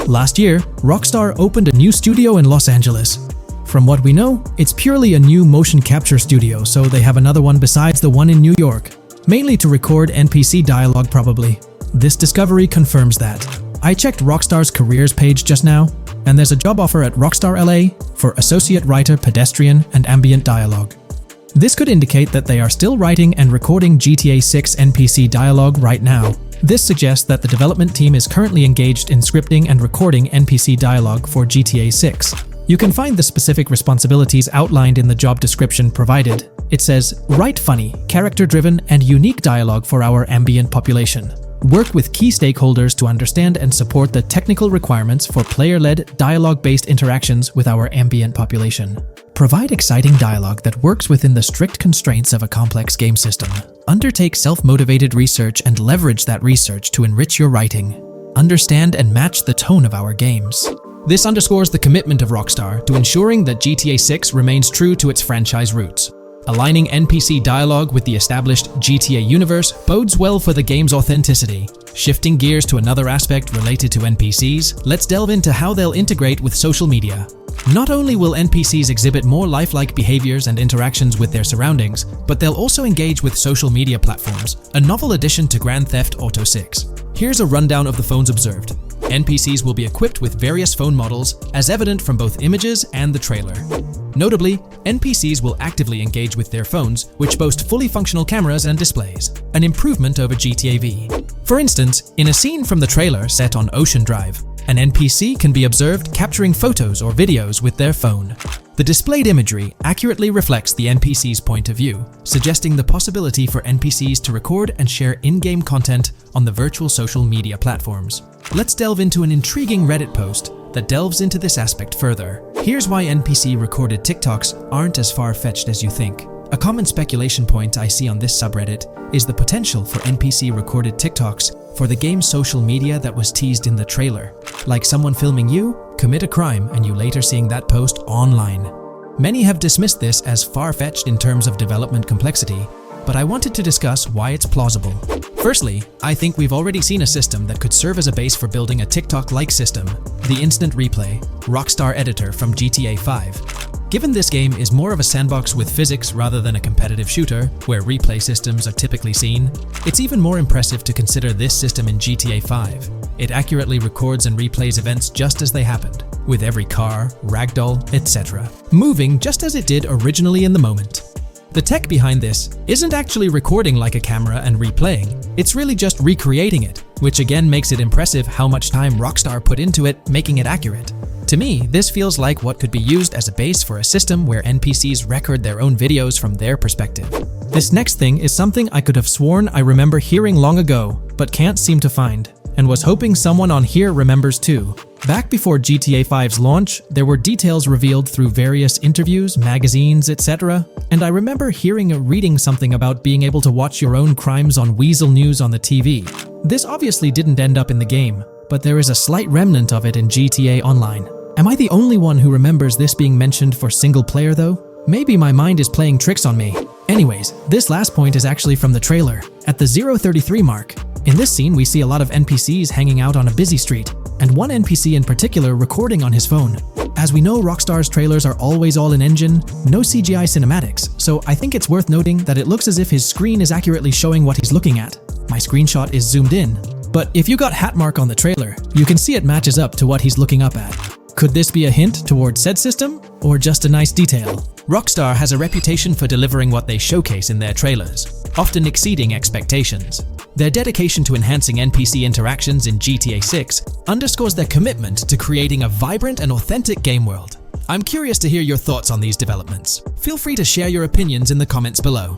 Speaker 1: Last year, Rockstar opened a new studio in Los Angeles. From what we know, it's purely a new motion capture studio, so they have another one besides the one in New York, mainly to record NPC dialogue probably. This discovery confirms that. I checked Rockstar's careers page just now, and there's a job offer at Rockstar LA for Associate Writer Pedestrian and Ambient Dialogue. This could indicate that they are still writing and recording GTA 6 NPC dialogue right now. This suggests that the development team is currently engaged in scripting and recording NPC dialogue for GTA 6. You can find the specific responsibilities outlined in the job description provided. It says, write funny, character-driven, and unique dialogue for our ambient population. Work with key stakeholders to understand and support the technical requirements for player-led, dialogue-based interactions with our ambient population. Provide exciting dialogue that works within the strict constraints of a complex game system. Undertake self-motivated research and leverage that research to enrich your writing. Understand and match the tone of our games. This underscores the commitment of Rockstar to ensuring that GTA 6 remains true to its franchise roots. Aligning NPC dialogue with the established GTA universe bodes well for the game's authenticity. Shifting gears to another aspect related to NPCs, let's delve into how they'll integrate with social media. Not only will NPCs exhibit more lifelike behaviors and interactions with their surroundings, but they'll also engage with social media platforms, a novel addition to Grand Theft Auto 6. Here's a rundown of the phones observed. NPCs will be equipped with various phone models, as evident from both images and the trailer. Notably, NPCs will actively engage with their phones, which boast fully functional cameras and displays, an improvement over GTA V. For instance, in a scene from the trailer set on Ocean Drive, an NPC can be observed capturing photos or videos with their phone. The displayed imagery accurately reflects the NPC's point of view, suggesting the possibility for NPCs to record and share in-game content on the virtual social media platforms. Let's delve into an intriguing Reddit post that delves into this aspect further. Here's why NPC-recorded TikToks aren't as far-fetched as you think. A common speculation point I see on this subreddit is the potential for NPC-recorded TikToks for the game's social media that was teased in the trailer, like someone filming you commit a crime and you later seeing that post online. Many have dismissed this as far-fetched in terms of development complexity, but I wanted to discuss why it's plausible. Firstly, I think we've already seen a system that could serve as a base for building a TikTok-like system, the Instant Replay, Rockstar editor from GTA 5. Given this game is more of a sandbox with physics rather than a competitive shooter, where replay systems are typically seen, it's even more impressive to consider this system in GTA 5. It accurately records and replays events just as they happened, with every car, ragdoll, etc., moving just as it did originally in the moment. The tech behind this isn't actually recording like a camera and replaying, it's really just recreating it, which again makes it impressive how much time Rockstar put into it, making it accurate. To me, this feels like what could be used as a base for a system where NPCs record their own videos from their perspective. This next thing is something I could have sworn I remember hearing long ago, but can't seem to find, and was hoping someone on here remembers too. Back before GTA 5's launch, there were details revealed through various interviews, magazines, etc., and I remember hearing or reading something about being able to watch your own crimes on Weasel News on the TV. This obviously didn't end up in the game, but there is a slight remnant of it in GTA Online. Am I the only one who remembers this being mentioned for single player though? Maybe my mind is playing tricks on me. Anyways, this last point is actually from the trailer, at the 0:33 mark. In this scene, we see a lot of NPCs hanging out on a busy street, and one NPC in particular recording on his phone. As we know, Rockstar's trailers are always all in engine, no CGI cinematics, so I think it's worth noting that it looks as if his screen is accurately showing what he's looking at. My screenshot is zoomed in, but if you got Hatmark on the trailer, you can see it matches up to what he's looking up at. Could this be a hint towards said system, or just a nice detail? Rockstar has a reputation for delivering what they showcase in their trailers, often exceeding expectations. Their dedication to enhancing NPC interactions in GTA 6 underscores their commitment to creating a vibrant and authentic game world. I'm curious to hear your thoughts on these developments. Feel free to share your opinions in the comments below.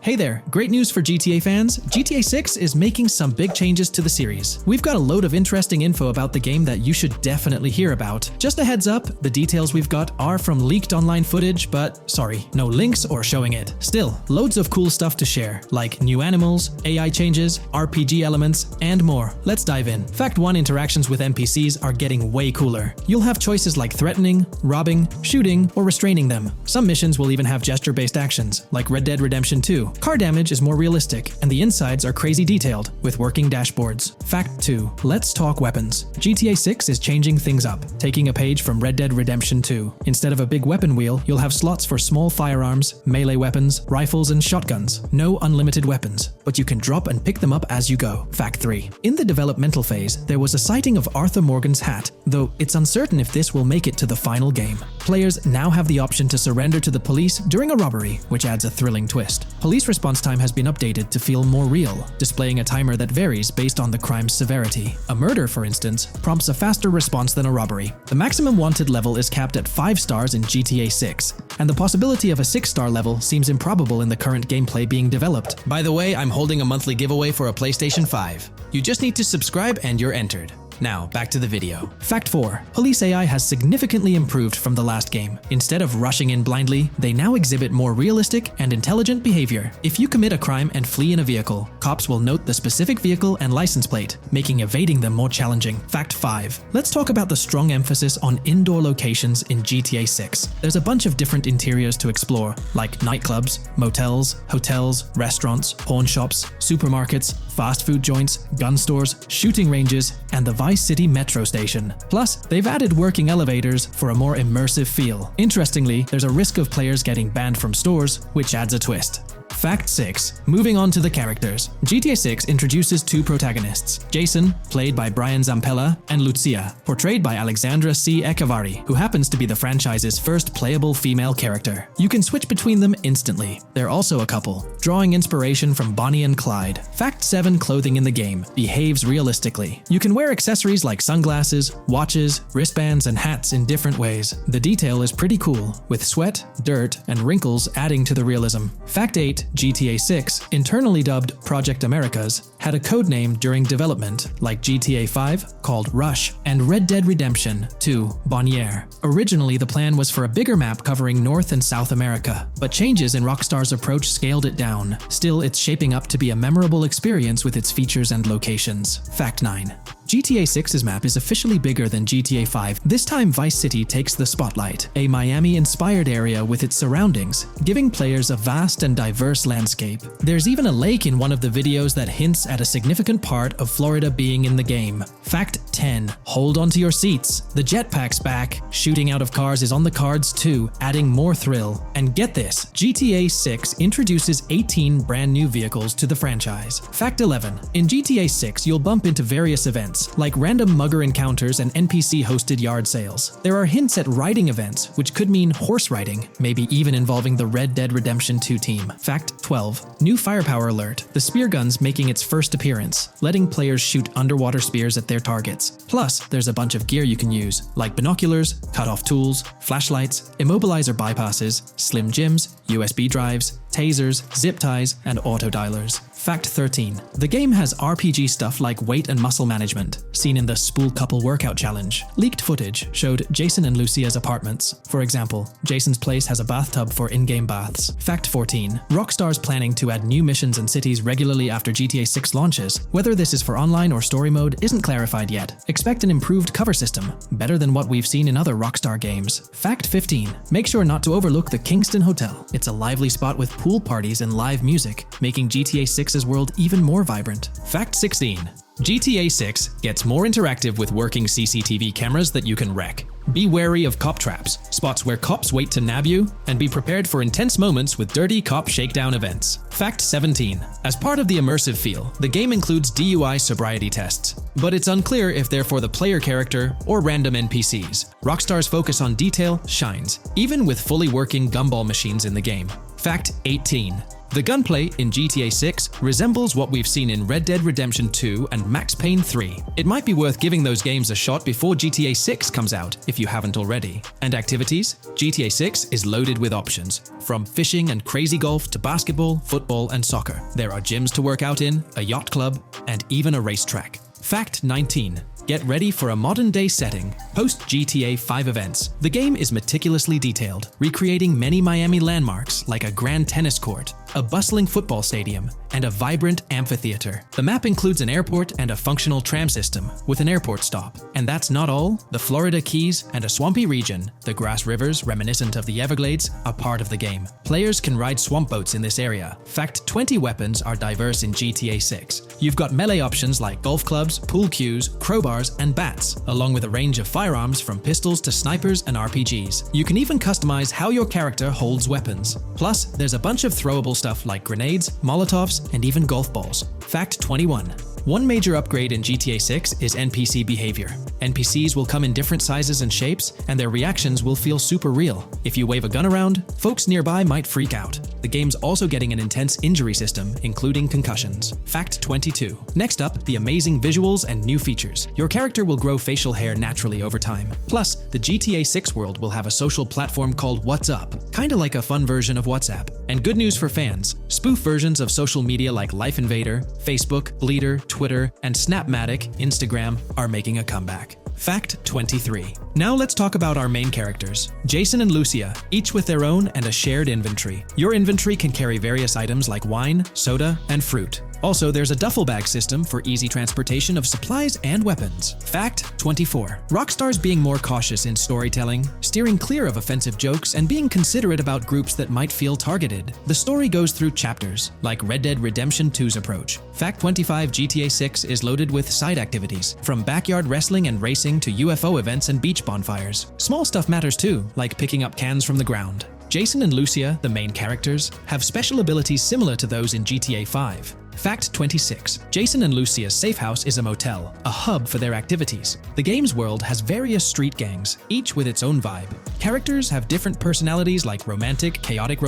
Speaker 1: Hey there, great news for GTA fans. GTA 6 is making some big changes to the series. We've got a load of interesting info about the game that you should definitely hear about. Just a heads up, the details we've got are from leaked online footage, but sorry, no links or showing it. Still, loads of cool stuff to share, like new animals, AI changes, RPG elements, and more. Let's dive in. Fact 1, interactions with NPCs are getting way cooler. You'll have choices like threatening, robbing, shooting, or restraining them. Some missions will even have gesture-based actions, like Red Dead Redemption 2. Car damage is more realistic, and the insides are crazy detailed, with working dashboards. Fact 2. Let's talk weapons. GTA 6 is changing things up, taking a page from Red Dead Redemption 2. Instead of a big weapon wheel, you'll have slots for small firearms, melee weapons, rifles, and shotguns. No unlimited weapons, but you can drop and pick them up as you go. Fact 3. In the developmental phase, there was a sighting of Arthur Morgan's hat, though it's uncertain if this will make it to the final game. Players now have the option to surrender to the police during a robbery, which adds a thrilling twist. Police response time has been updated to feel more real, displaying a timer that varies based on the crime's severity. A murder, for instance, prompts a faster response than a robbery. The maximum wanted level is capped at 5 stars in GTA 6, and the possibility of a 6-star level seems improbable in the current gameplay being developed. By the way, I'm holding a monthly giveaway for a PlayStation 5. You just need to subscribe and you're entered. Now, back to the video. Fact 4. Police AI has significantly improved from the last game. Instead of rushing in blindly, they now exhibit more realistic and intelligent behavior. If you commit a crime and flee in a vehicle, cops will note the specific vehicle and license plate, making evading them more challenging. Fact 5. Let's talk about the strong emphasis on indoor locations in GTA 6. There's a bunch of different interiors to explore, like nightclubs, motels, hotels, restaurants, pawn shops, supermarkets, fast food joints, gun stores, shooting ranges, and the Vice City metro station. Plus, they've added working elevators for a more immersive feel. Interestingly, there's a risk of players getting banned from stores, which adds a twist. Fact 6. Moving on to the characters. GTA 6 introduces two protagonists, Jason, played by Brian Zampella, and Lucia, portrayed by Alexandra C. Echevarri, who happens to be the franchise's first playable female character. You can switch between them instantly. They're also a couple, drawing inspiration from Bonnie and Clyde. Fact 7. Clothing in the game behaves realistically. You can wear accessories like sunglasses, watches, wristbands, and hats in different ways. The detail is pretty cool, with sweat, dirt, and wrinkles adding to the realism. Fact 8. GTA 6, internally dubbed Project Americas, had a codename during development, like GTA 5, called Rush, and Red Dead Redemption 2, Bonnier. Originally, the plan was for a bigger map covering North and South America, but changes in Rockstar's approach scaled it down. Still, it's shaping up to be a memorable experience with its features and locations. Fact 9. GTA 6's map is officially bigger than GTA 5. This time Vice City takes the spotlight, a Miami-inspired area with its surroundings, giving players a vast and diverse landscape. There's even a lake in one of the videos that hints at a significant part of Florida being in the game. Fact 10. Hold onto your seats. The jetpack's back. Shooting out of cars is on the cards too, adding more thrill. And get this, GTA 6 introduces 18 brand new vehicles to the franchise. Fact 11. In GTA 6, you'll bump into various events, like random mugger encounters and NPC-hosted yard sales. There are hints at riding events, which could mean horse riding, maybe even involving the Red Dead Redemption 2 team. Fact 12. New firepower alert. The spear gun's making its first appearance, letting players shoot underwater spears at their targets. Plus, there's a bunch of gear you can use, like binoculars, cut-off tools, flashlights, immobilizer bypasses, slim jims, USB drives, tasers, zip ties, and auto dialers. Fact 13. The game has RPG stuff like weight and muscle management, seen in the Spool Couple Workout Challenge. Leaked footage showed Jason and Lucia's apartments. For example, Jason's place has a bathtub for in-game baths. Fact 14. Rockstar's planning to add new missions and cities regularly after GTA 6 launches. Whether this is for online or story mode isn't clarified yet. Expect an improved cover system, better than what we've seen in other Rockstar games. Fact 15. Make sure not to overlook the Kingston Hotel. It's a lively spot with pool parties and live music, making GTA 6's world even more vibrant. Fact 16. GTA 6 gets more interactive with working CCTV cameras that you can wreck. Be wary of cop traps, spots where cops wait to nab you, and be prepared for intense moments with dirty cop shakedown events. Fact 17. As part of the immersive feel, the game includes DUI sobriety tests, but it's unclear if they're for the player character or random NPCs. Rockstar's focus on detail shines, even with fully working gumball machines in the game. Fact 18. The gunplay in GTA 6 resembles what we've seen in Red Dead Redemption 2 and Max Payne 3. It might be worth giving those games a shot before GTA 6 comes out, if you haven't already. And activities? GTA 6 is loaded with options, from fishing and crazy golf to basketball, football, and soccer. There are gyms to work out in, a yacht club, and even a racetrack. Fact 19. Get ready for a modern-day setting. Post-GTA 5 events, the game is meticulously detailed, recreating many Miami landmarks like a grand tennis court, a bustling football stadium, and a vibrant amphitheater. The map includes an airport and a functional tram system with an airport stop. And that's not all. The Florida Keys and a swampy region, the grass rivers reminiscent of the Everglades, are part of the game. Players can ride swamp boats in this area. Fact 20 weapons are diverse in GTA 6. You've got melee options like golf clubs, pool cues, crowbars, and bats, along with a range of firearms from pistols to snipers and RPGs. You can even customize how your character holds weapons. Plus, there's a bunch of throwable stuff like grenades, Molotovs, and even golf balls. Fact 21. One major upgrade in GTA 6 is NPC behavior. NPCs will come in different sizes and shapes, and their reactions will feel super real. If you wave a gun around, folks nearby might freak out. The game's also getting an intense injury system, including concussions. Fact 22. Next up, the amazing visuals and new features. Your character will grow facial hair naturally over time. Plus, the GTA 6 world will have a social platform called What's Up, kinda like a fun version of WhatsApp. And good news for fans, spoof versions of social media like Life Invader, Facebook, Bleeder, Twitter, and Snapmatic, Instagram, are making a comeback. Fact 23. Now let's talk about our main characters, Jason and Lucia, each with their own and a shared inventory. Your inventory can carry various items like wine, soda, and fruit. Also, there's a duffel bag system for easy transportation of supplies and weapons. Fact 24. Rockstar's being more cautious in storytelling, steering clear of offensive jokes, and being considerate about groups that might feel targeted. The story goes through chapters, like Red Dead Redemption 2's approach. Fact 25. GTA 6 is loaded with side activities, from backyard wrestling and racing to UFO events and beach bonfires. Small stuff matters too, like picking up cans from the ground. Jason and Lucia, the main characters, have special abilities similar to those in GTA 5. Fact 26. Jason and Lucia's safe house is a motel, a hub for their activities. The game's world has various street gangs, each with its own vibe. Characters have different personalities like romantic, chaotic,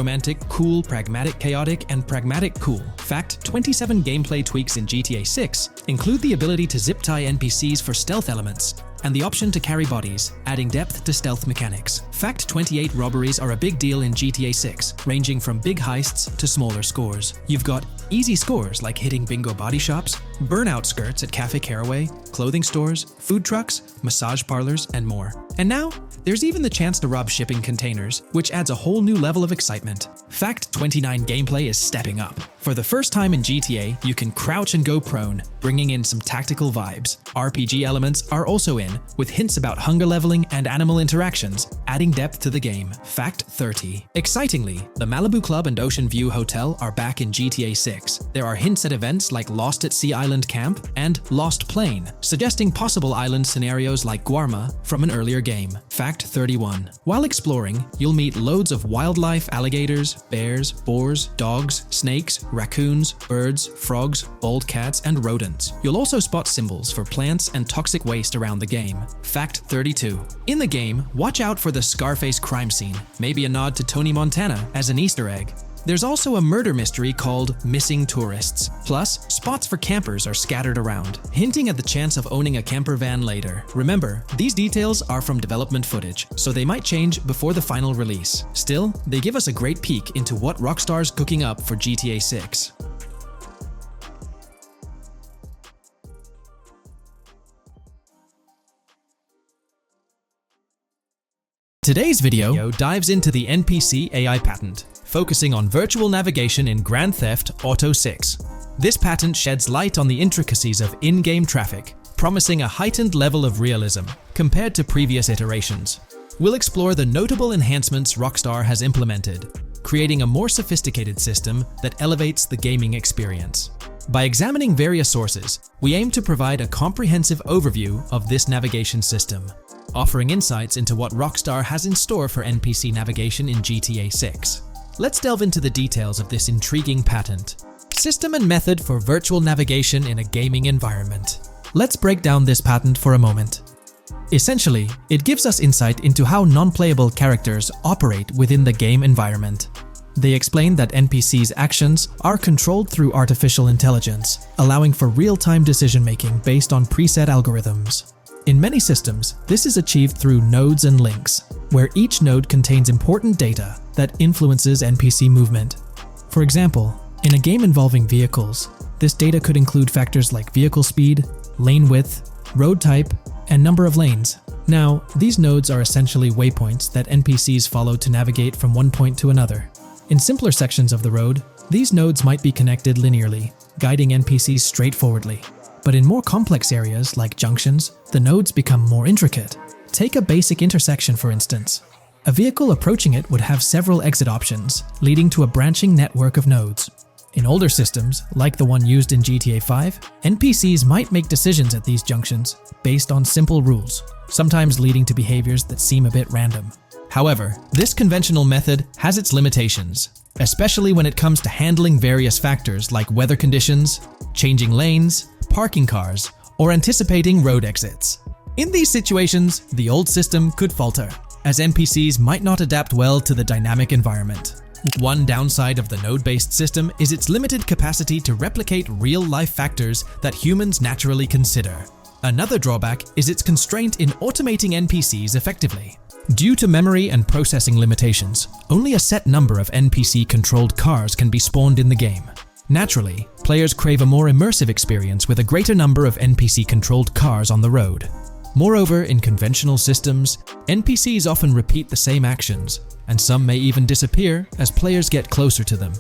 Speaker 1: cool, pragmatic, chaotic, and pragmatic, cool. Fact 27. Gameplay tweaks in GTA 6 include the ability to zip tie NPCs for stealth elements, and the option to carry bodies, adding depth to stealth mechanics. Fact 28. Robberies are a big deal in GTA 6, ranging from big heists to smaller scores. You've got easy scores like hitting bingo body shops, burnout skirts at Cafe Caraway, clothing stores, food trucks, massage parlors, and more. And now, there's even the chance to rob shipping containers, which adds a whole new level of excitement. Fact 29. Gameplay is stepping up. For the first time in GTA, you can crouch and go prone, bringing in some tactical vibes. RPG elements are also in, with hints about hunger leveling and animal interactions, adding depth to the game. Fact 30. Excitingly, the Malibu Club and Ocean View Hotel are back in GTA 6. There are hints at events like Lost at Sea Island Camp and Lost Plane, suggesting possible island scenarios like Guarma from an earlier game. Fact 31. While exploring, you'll meet loads of wildlife, alligators, bears, boars, dogs, snakes, raccoons, birds, frogs, bald cats, and rodents. You'll also spot symbols for plants and toxic waste around the game. Fact 32. In the game, watch out for the Scarface crime scene, maybe a nod to Tony Montana as an Easter egg. There's also a murder mystery called Missing Tourists. Plus, spots for campers are scattered around, hinting at the chance of owning a camper van later. Remember, these details are from development footage, so they might change before the final release. Still, they give us a great peek into what Rockstar's cooking up for GTA 6. Today's video dives into the NPC AI patent, focusing on virtual navigation in Grand Theft Auto 6. This patent sheds light on the intricacies of in-game traffic, promising a heightened level of realism compared to previous iterations. We'll explore the notable enhancements Rockstar has implemented, creating a more sophisticated system that elevates the gaming experience. By examining various sources, we aim to provide a comprehensive overview of this navigation system, offering insights into what Rockstar has in store for NPC navigation in GTA 6. Let's delve into the details of this intriguing patent. System and method for virtual navigation in a gaming environment. Let's break down this patent for a moment. Essentially, it gives us insight into how non-playable characters operate within the game environment. They explain that NPCs' actions are controlled through artificial intelligence, allowing for real-time decision-making based on preset algorithms. In many systems, this is achieved through nodes and links, where each node contains important data that influences NPC movement. For example, in a game involving vehicles, this data could include factors like vehicle speed, lane width, road type, and number of lanes. Now, these nodes are essentially waypoints that NPCs follow to navigate from one point to another. In simpler sections of the road, these nodes might be connected linearly, guiding NPCs straightforwardly. But in more complex areas, like junctions, the nodes become more intricate. Take a basic intersection, for instance. A vehicle approaching it would have several exit options, leading to a branching network of nodes. In older systems, like the one used in GTA 5, NPCs might make decisions at these junctions based on simple rules, sometimes leading to behaviors that seem a bit random. However, this conventional method has its limitations, especially when it comes to handling various factors like weather conditions, changing lanes, parking cars, or anticipating road exits. In these situations, the old system could falter, as NPCs might not adapt well to the dynamic environment. One downside of the node-based system is its limited capacity to replicate real-life factors that humans naturally consider. Another drawback is its constraint in automating NPCs effectively. Due to memory and processing limitations, only a set number of NPC-controlled cars can be spawned in the game. Naturally, players crave a more immersive experience with a greater number of NPC-controlled cars on the road. Moreover, in conventional systems, NPCs often repeat the same actions, and some may even disappear as players get closer to them.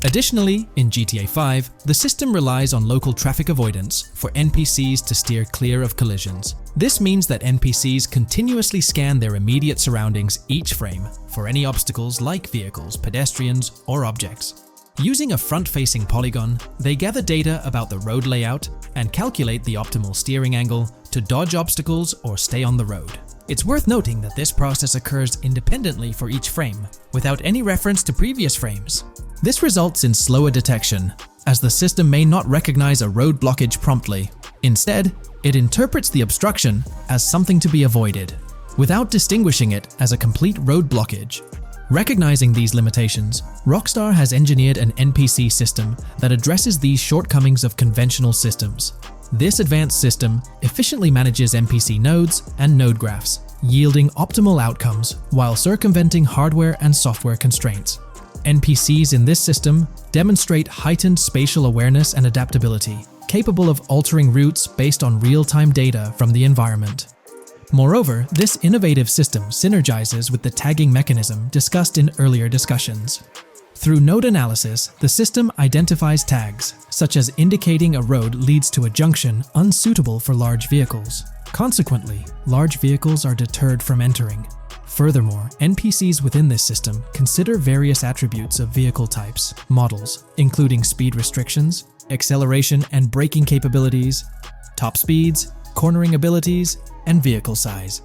Speaker 1: Additionally, in GTA 5, the system relies on local traffic avoidance for NPCs to steer clear of collisions. This means that NPCs continuously scan their immediate surroundings each frame for any obstacles like vehicles, pedestrians, or objects. Using a front-facing polygon, they gather data about the road layout and calculate the optimal steering angle to dodge obstacles or stay on the road. It's worth noting that this process occurs independently for each frame, without any reference to previous frames. This results in slower detection, as the system may not recognize a road blockage promptly. Instead, it interprets the obstruction as something to be avoided, without distinguishing it as a complete road blockage. Recognizing these limitations, Rockstar has engineered an NPC system that addresses these shortcomings of conventional systems. This advanced system efficiently manages NPC nodes and node graphs, yielding optimal outcomes while circumventing hardware and software constraints. NPCs in this system demonstrate heightened spatial awareness and adaptability, capable of altering routes based on real-time data from the environment. Moreover, this innovative system synergizes with the tagging mechanism discussed in earlier discussions. Through node analysis, the system identifies tags, such as indicating a road leads to a junction unsuitable for large vehicles. Consequently, large vehicles are deterred from entering. Furthermore, NPCs within this system consider various attributes of vehicle types, models, including speed restrictions, acceleration and braking capabilities, top speeds, cornering abilities, and vehicle size.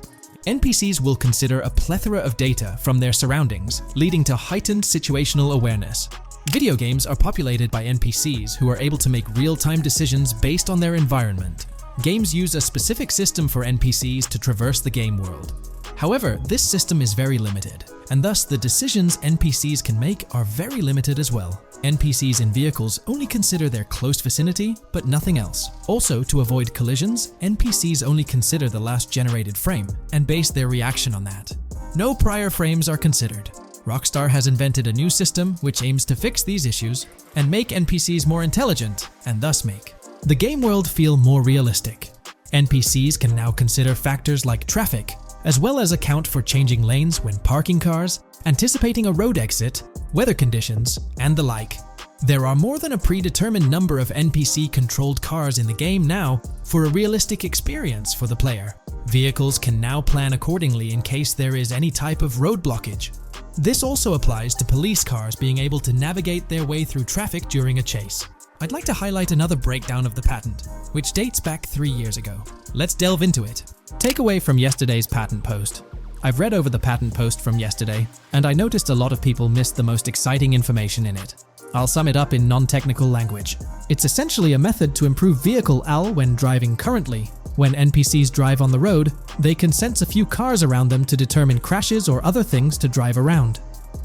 Speaker 1: NPCs will consider a plethora of data from their surroundings, leading to heightened situational awareness. Video games are populated by NPCs who are able to make real-time decisions based on their environment. Games use a specific system for NPCs to traverse the game world. However, this system is very limited, and thus the decisions NPCs can make are very limited as well. NPCs in vehicles only consider their close vicinity, but nothing else. Also, to avoid collisions, NPCs only consider the last generated frame and base their reaction on that. No prior frames are considered. Rockstar has invented a new system which aims to fix these issues and make NPCs more intelligent, and thus make the game world feel more realistic. NPCs can now consider factors like traffic, as well as account for changing lanes when parking cars, anticipating a road exit, weather conditions, and the like. There are more than a predetermined number of NPC-controlled cars in the game now for a realistic experience for the player. Vehicles can now plan accordingly in case there is any type of road blockage. This also applies to police cars being able to navigate their way through traffic during a chase. I'd like to highlight another breakdown of the patent, which dates back 3 years ago. Let's delve into it. Takeaway from yesterday's patent post. I've read over the patent post from yesterday, and I noticed a lot of people missed the most exciting information in it. I'll sum it up in non-technical language. It's essentially a method to improve vehicle AL when driving currently. When NPCs drive on the road, they can sense a few cars around them to determine crashes or other things to drive around.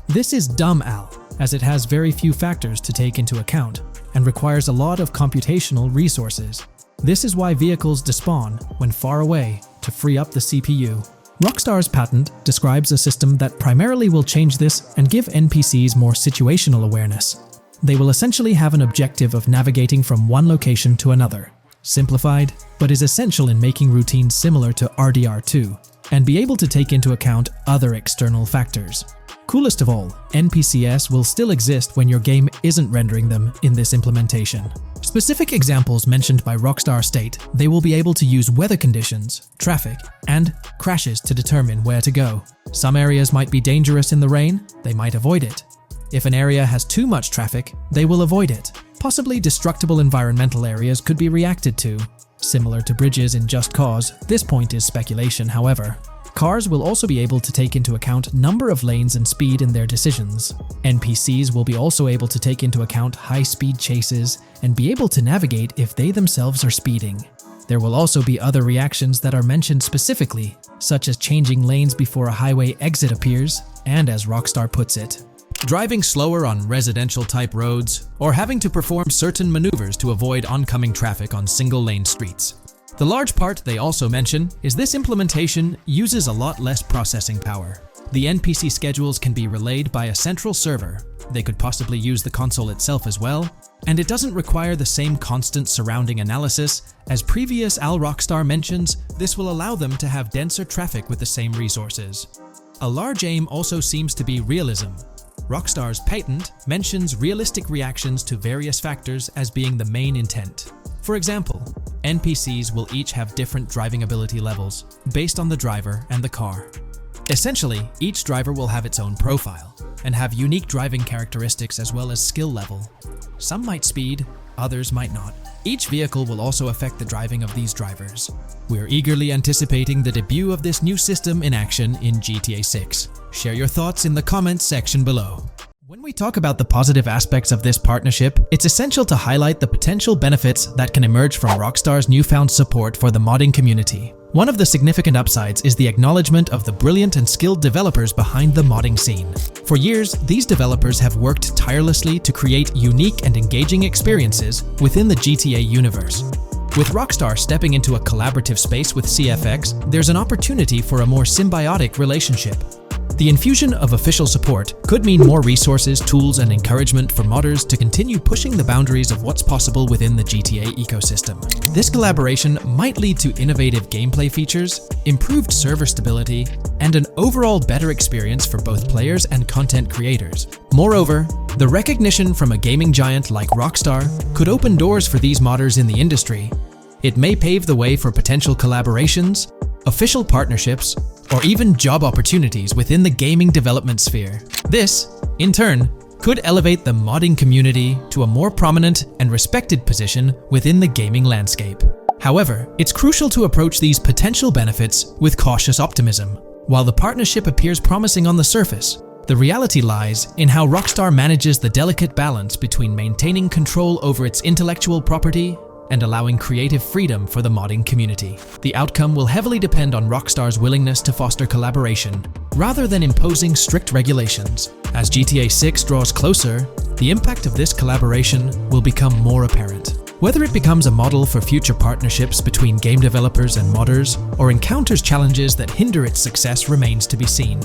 Speaker 1: This is dumb AL, as it has very few factors to take into account, and requires a lot of computational resources. This is why vehicles despawn when far away to free up the CPU. Rockstar's patent describes a system that primarily will change this and give NPCs more situational awareness. They will essentially have an objective of navigating from one location to another. Simplified, but is essential in making routines similar to RDR2, and be able to take into account other external factors. Coolest of all, NPCs will still exist when your game isn't rendering them in this implementation. Specific examples mentioned by Rockstar state they will be able to use weather conditions, traffic, and crashes to determine where to go. Some areas might be dangerous in the rain, they might avoid it. If an area has too much traffic, they will avoid it. Possibly destructible environmental areas could be reacted to. Similar to bridges in Just Cause, this point is speculation, however. Cars will also be able to take into account number of lanes and speed in their decisions. NPCs will be also able to take into account high-speed chases and be able to navigate if they themselves are speeding. There will also be other reactions that are mentioned specifically, such as changing lanes before a highway exit appears, and as Rockstar puts it, driving slower on residential-type roads, or having to perform certain maneuvers to avoid oncoming traffic on single-lane streets. The large part they also mention is this implementation uses a lot less processing power. The NPC schedules can be relayed by a central server. They could possibly use the console itself as well, and it doesn't require the same constant surrounding analysis. As previous AL Rockstar mentions, this will allow them to have denser traffic with the same resources. A large aim also seems to be realism. Rockstar's patent mentions realistic reactions to various factors as being the main intent. For example, NPCs will each have different driving ability levels based on the driver and the car. Essentially, each driver will have its own profile and have unique driving characteristics as well as skill level. Some might speed, others might not. Each vehicle will also affect the driving of these drivers. We're eagerly anticipating the debut of this new system in action in GTA 6. Share your thoughts in the comments section below. When we talk about the positive aspects of this partnership, it's essential to highlight the potential benefits that can emerge from Rockstar's newfound support for the modding community. One of the significant upsides is the acknowledgement of the brilliant and skilled developers behind the modding scene. For years, these developers have worked tirelessly to create unique and engaging experiences within the GTA universe. With Rockstar stepping into a collaborative space with CFX, there's an opportunity for a more symbiotic relationship. The infusion of official support could mean more resources, tools, and encouragement for modders to continue pushing the boundaries of what's possible within the GTA ecosystem. This collaboration might lead to innovative gameplay features, improved server stability, and an overall better experience for both players and content creators. Moreover, the recognition from a gaming giant like Rockstar could open doors for these modders in the industry. It may pave the way for potential collaborations, official partnerships, or even job opportunities within the gaming development sphere. This, in turn, could elevate the modding community to a more prominent and respected position within the gaming landscape. However, it's crucial to approach these potential benefits with cautious optimism. While the partnership appears promising on the surface, the reality lies in how Rockstar manages the delicate balance between maintaining control over its intellectual property and allowing creative freedom for the modding community. The outcome will heavily depend on Rockstar's willingness to foster collaboration, rather than imposing strict regulations. As GTA 6 draws closer, the impact of this collaboration will become more apparent. Whether it becomes a model for future partnerships between game developers and modders, or encounters challenges that hinder its success remains to be seen.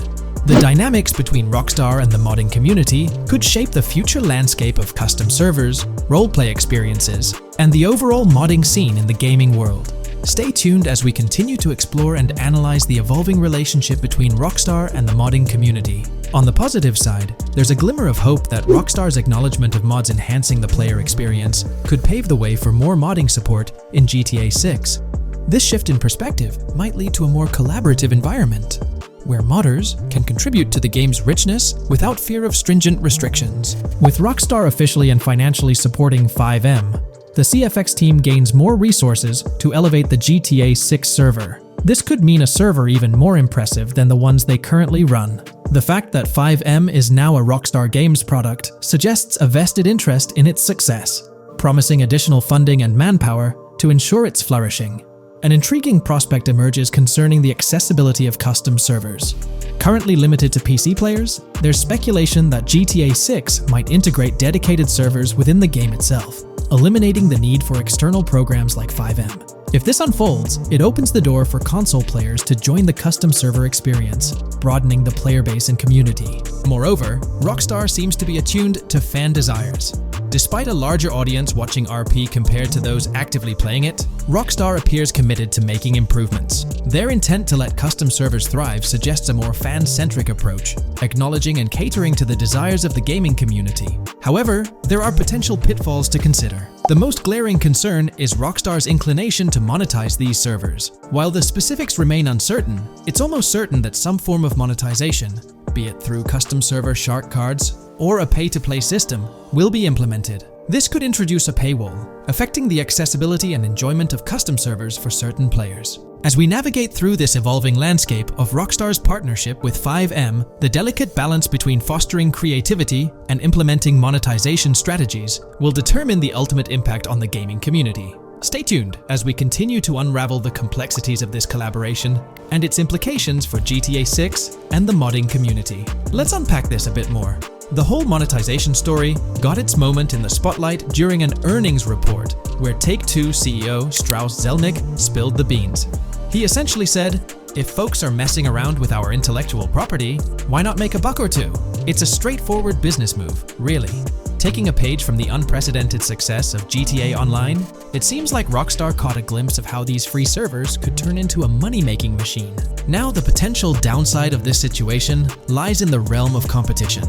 Speaker 1: The dynamics between Rockstar and the modding community could shape the future landscape of custom servers, roleplay experiences, and the overall modding scene in the gaming world. Stay tuned as we continue to explore and analyze the evolving relationship between Rockstar and the modding community. On the positive side, there's a glimmer of hope that Rockstar's acknowledgement of mods enhancing the player experience could pave the way for more modding support in GTA 6. This shift in perspective might lead to a more collaborative environment, where modders can contribute to the game's richness without fear of stringent restrictions. With Rockstar officially and financially supporting FiveM, the CFX team gains more resources to elevate the GTA 6 server. This could mean a server even more impressive than the ones they currently run. The fact that FiveM is now a Rockstar Games product suggests a vested interest in its success, promising additional funding and manpower to ensure its flourishing. An intriguing prospect emerges concerning the accessibility of custom servers. Currently limited to PC players, there's speculation that GTA 6 might integrate dedicated servers within the game itself, eliminating the need for external programs like FiveM. If this unfolds, it opens the door for console players to join the custom server experience, broadening the player base and community. Moreover, Rockstar seems to be attuned to fan desires. Despite a larger audience watching RP compared to those actively playing it, Rockstar appears committed to making improvements. Their intent to let custom servers thrive suggests a more fan-centric approach, acknowledging and catering to the desires of the gaming community. However, there are potential pitfalls to consider. The most glaring concern is Rockstar's inclination to monetize these servers. While the specifics remain uncertain, it's almost certain that some form of monetization, be it through custom server shark cards or a pay-to-play system, will be implemented. This could introduce a paywall, affecting the accessibility and enjoyment of custom servers for certain players. As we navigate through this evolving landscape of Rockstar's partnership with FiveM, the delicate balance between fostering creativity and implementing monetization strategies will determine the ultimate impact on the gaming community. Stay tuned as we continue to unravel the complexities of this collaboration and its implications for GTA 6 and the modding community. Let's unpack this a bit more. The whole monetization story got its moment in the spotlight during an earnings report where Take-Two CEO Strauss Zelnick spilled the beans. He essentially said, "If folks are messing around with our intellectual property, why not make a buck or two? It's a straightforward business move, really." Taking a page from the unprecedented success of GTA Online, it seems like Rockstar caught a glimpse of how these free servers could turn into a money-making machine. Now, the potential downside of this situation lies in the realm of competition.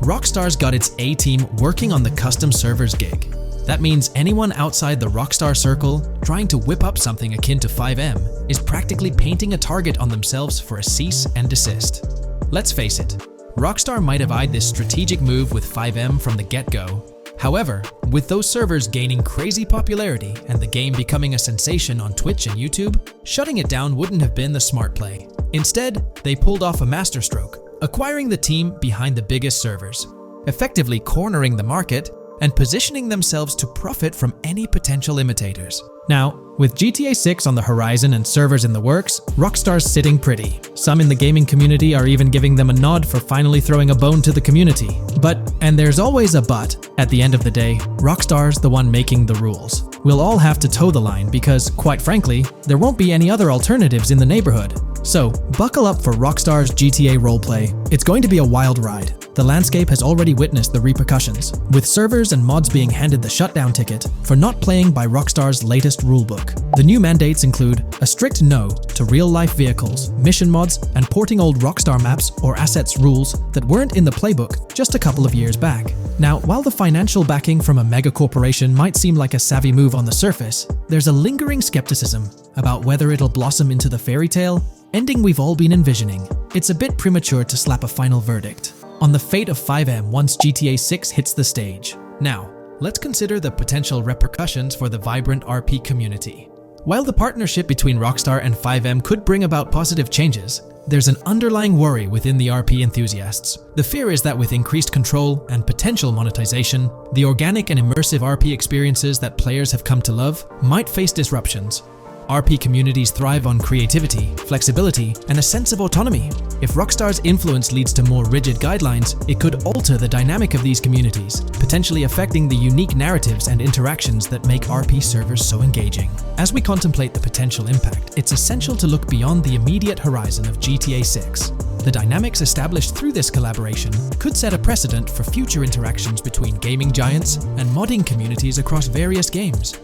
Speaker 1: Rockstar's got its A-team working on the custom servers gig. That means anyone outside the Rockstar circle trying to whip up something akin to FiveM is practically painting a target on themselves for a cease and desist. Let's face it, Rockstar might have eyed this strategic move with FiveM from the get-go. However, with those servers gaining crazy popularity and the game becoming a sensation on Twitch and YouTube, shutting it down wouldn't have been the smart play. Instead, they pulled off a masterstroke, acquiring the team behind the biggest servers, effectively cornering the market and positioning themselves to profit from any potential imitators. Now, with GTA 6 on the horizon and servers in the works, Rockstar's sitting pretty. Some in the gaming community are even giving them a nod for finally throwing a bone to the community. But, and there's always a but, at the end of the day, Rockstar's the one making the rules. We'll all have to toe the line because, quite frankly, there won't be any other alternatives in the neighborhood. So, buckle up for Rockstar's GTA roleplay. It's going to be a wild ride. The landscape has already witnessed the repercussions, with servers and mods being handed the shutdown ticket for not playing by Rockstar's latest rulebook. The new mandates include a strict no to real-life vehicles, mission mods, and porting old Rockstar maps or assets rules that weren't in the playbook just a couple of years back. Now, while the financial backing from a mega corporation might seem like a savvy move on the surface, there's a lingering skepticism about whether it'll blossom into the fairy tale ending we've all been envisioning. It's a bit premature to slap a final verdict on the fate of FiveM once GTA 6 hits the stage. Now, let's consider the potential repercussions for the vibrant RP community. While the partnership between Rockstar and FiveM could bring about positive changes, there's an underlying worry within the RP enthusiasts. The fear is that with increased control and potential monetization, the organic and immersive RP experiences that players have come to love might face disruptions. RP communities thrive on creativity, flexibility, and a sense of autonomy. If Rockstar's influence leads to more rigid guidelines, it could alter the dynamic of these communities, potentially affecting the unique narratives and interactions that make RP servers so engaging. As we contemplate the potential impact, it's essential to look beyond the immediate horizon of GTA 6. The dynamics established through this collaboration could set a precedent for future interactions between gaming giants and modding communities across various games.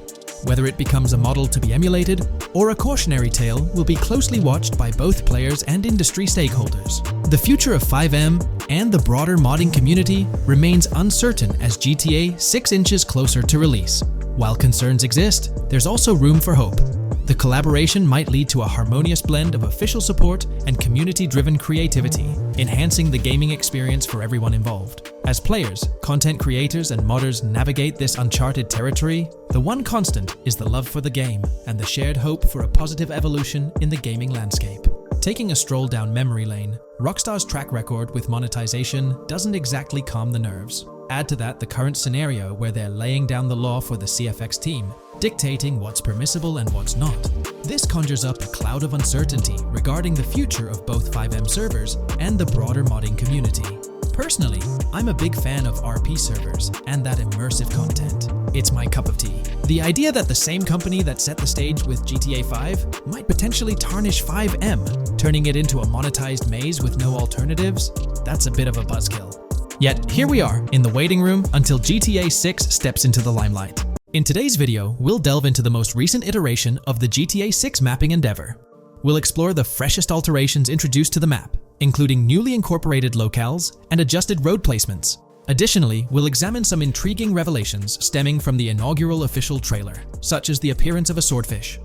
Speaker 1: Whether it becomes a model to be emulated or a cautionary tale will be closely watched by both players and industry stakeholders. The future of FiveM and the broader modding community remains uncertain as GTA 6 inches closer to release. While concerns exist, there's also room for hope. The collaboration might lead to a harmonious blend of official support and community-driven creativity, enhancing the gaming experience for everyone involved. As players, content creators, and modders navigate this uncharted territory, the one constant is the love for the game and the shared hope for a positive evolution in the gaming landscape. Taking a stroll down memory lane, Rockstar's track record with monetization doesn't exactly calm the nerves. Add to that the current scenario where they're laying down the law for the CFX team, dictating what's permissible and what's not. This conjures up a cloud of uncertainty regarding the future of both FiveM servers and the broader modding community. Personally, I'm a big fan of RP servers and that immersive content. It's my cup of tea. The idea that the same company that set the stage with GTA 5 might potentially tarnish FiveM, turning it into a monetized maze with no alternatives, that's a bit of a buzzkill. Yet here we are in the waiting room until GTA 6 steps into the limelight. In today's video, we'll delve into the most recent iteration of the GTA 6 mapping endeavor. We'll explore the freshest alterations introduced to the map, including newly incorporated locales and adjusted road placements. Additionally, we'll examine some intriguing revelations stemming from the inaugural official trailer, such as the appearance of a swordfish.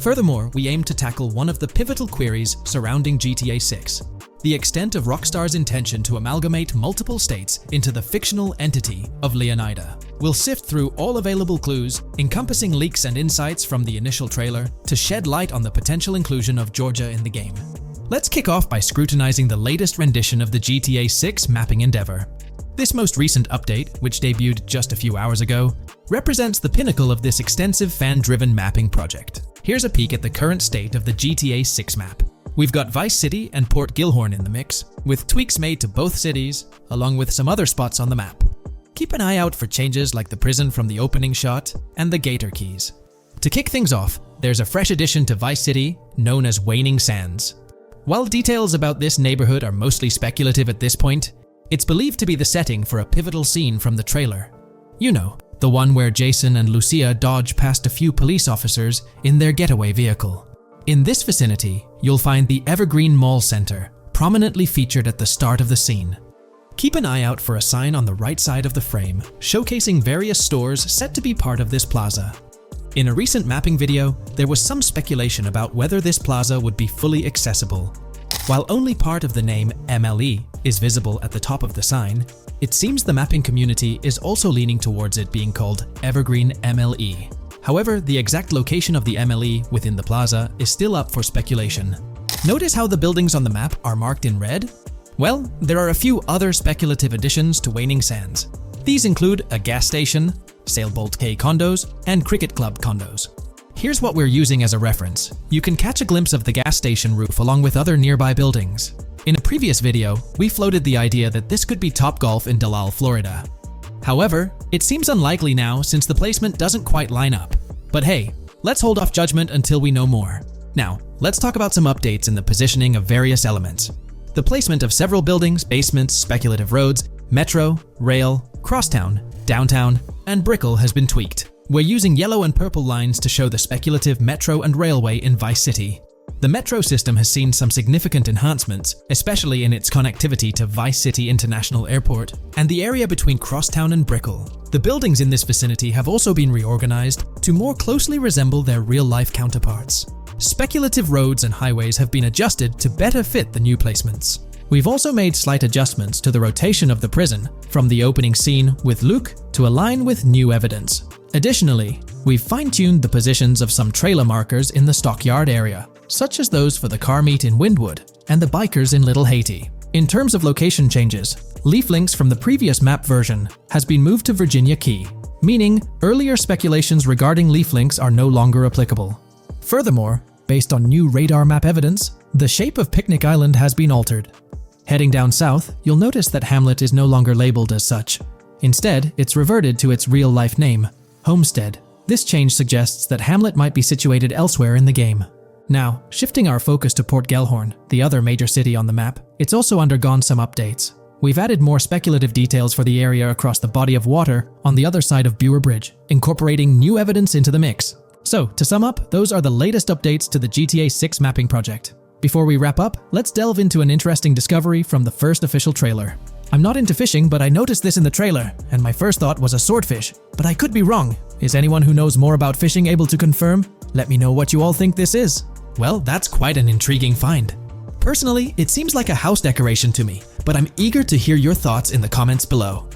Speaker 1: Furthermore, we aim to tackle one of the pivotal queries surrounding GTA 6, the extent of Rockstar's intention to amalgamate multiple states into the fictional entity of Leonida. We'll sift through all available clues, encompassing leaks and insights from the initial trailer, to shed light on the potential inclusion of Georgia in the game. Let's kick off by scrutinizing the latest rendition of the GTA 6 mapping endeavor. This most recent update, which debuted just a few hours ago, represents the pinnacle of this extensive fan-driven mapping project. Here's a peek at the current state of the GTA 6 map. We've got Vice City and Port Gilhorn in the mix, with tweaks made to both cities, along with some other spots on the map. Keep an eye out for changes like the prison from the opening shot and the Gator Keys. To kick things off, there's a fresh addition to Vice City known as Waning Sands. While details about this neighborhood are mostly speculative at this point, it's believed to be the setting for a pivotal scene from the trailer. You know, the one where Jason and Lucia dodge past a few police officers in their getaway vehicle. In this vicinity, you'll find the Evergreen Mall Center, prominently featured at the start of the scene. Keep an eye out for a sign on the right side of the frame, showcasing various stores set to be part of this plaza. In a recent mapping video, there was some speculation about whether this plaza would be fully accessible. While only part of the name MLE is visible at the top of the sign, it seems the mapping community is also leaning towards it being called Evergreen MLE. However, the exact location of the MLE within the plaza is still up for speculation. Notice how the buildings on the map are marked in red? Well, there are a few other speculative additions to Waning Sands. These include a gas station, Sailbolt K condos, and Cricket Club condos. Here's what we're using as a reference. You can catch a glimpse of the gas station roof along with other nearby buildings. In a previous video, we floated the idea that this could be Topgolf in Dalal, Florida. However, it seems unlikely now since the placement doesn't quite line up. But hey, let's hold off judgment until we know more. Now, let's talk about some updates in the positioning of various elements. The placement of several buildings, basements, speculative roads, metro, rail, crosstown, downtown, and Brickell has been tweaked. We're using yellow and purple lines to show the speculative metro and railway in Vice City. The metro system has seen some significant enhancements, especially in its connectivity to Vice City International Airport and the area between Crosstown and Brickell. The buildings in this vicinity have also been reorganized to more closely resemble their real-life counterparts. Speculative roads and highways have been adjusted to better fit the new placements. We've also made slight adjustments to the rotation of the prison from the opening scene with Luke to align with new evidence. Additionally, we've fine-tuned the positions of some trailer markers in the stockyard area, such as those for the car meet in Windwood and the bikers in Little Haiti. In terms of location changes, Leaf Links from the previous map version has been moved to Virginia Key, meaning earlier speculations regarding Leaf Links are no longer applicable. Furthermore, based on new radar map evidence, the shape of Picnic Island has been altered. Heading down south, you'll notice that Hamlet is no longer labeled as such. Instead, it's reverted to its real-life name, Homestead. This change suggests that Hamlet might be situated elsewhere in the game. Now, shifting our focus to Port Gellhorn, the other major city on the map, it's also undergone some updates. We've added more speculative details for the area across the body of water on the other side of Bure Bridge, incorporating new evidence into the mix. So, to sum up, those are the latest updates to the GTA 6 mapping project. Before we wrap up, let's delve into an interesting discovery from the first official trailer. I'm not into fishing, but I noticed this in the trailer, and my first thought was a swordfish. But I could be wrong. Is anyone who knows more about fishing able to confirm? Let me know what you all think this is. Well, that's quite an intriguing find. Personally, it seems like a house decoration to me, but I'm eager to hear your thoughts in the comments below.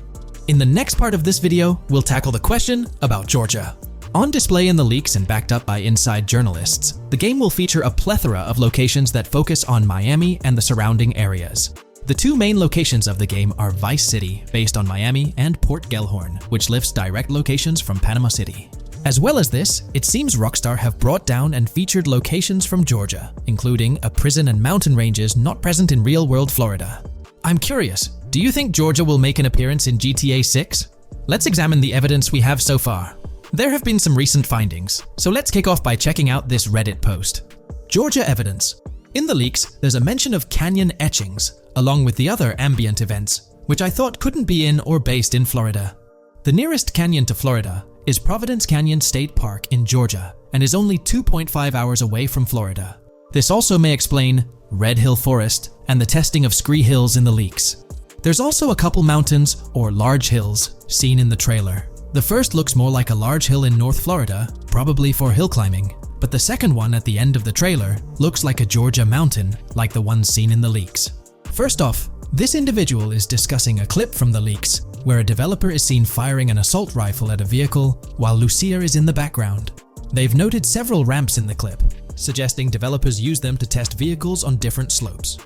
Speaker 1: In the next part of this video, we'll tackle the question about Georgia. On display in the leaks and backed up by inside journalists, the game will feature a plethora of locations that focus on Miami and the surrounding areas. The two main locations of the game are Vice City, based on Miami, and Port Gellhorn, which lifts direct locations from Panama City. As well as this, it seems Rockstar have brought down and featured locations from Georgia, including a prison and mountain ranges not present in real-world Florida. I'm curious, do you think Georgia will make an appearance in GTA 6? Let's examine the evidence we have so far. There have been some recent findings, so let's kick off by checking out this Reddit post. Georgia evidence. In the leaks, there's a mention of canyon etchings, along with the other ambient events, which I thought couldn't be in or based in Florida. The nearest canyon to Florida is Providence Canyon State Park in Georgia, and is only 2.5 hours away from Florida. This also may explain Red Hill Forest and the testing of Scree Hills in the leaks. There's also a couple mountains, or large hills, seen in the trailer. The first looks more like a large hill in North Florida, probably for hill climbing, but the second one at the end of the trailer looks like a Georgia mountain, like the ones seen in the leaks. First off, this individual is discussing a clip from the leaks, where a developer is seen firing an assault rifle at a vehicle while Lucia is in the background. They've noted several ramps in the clip, suggesting developers use them to test vehicles on different slopes.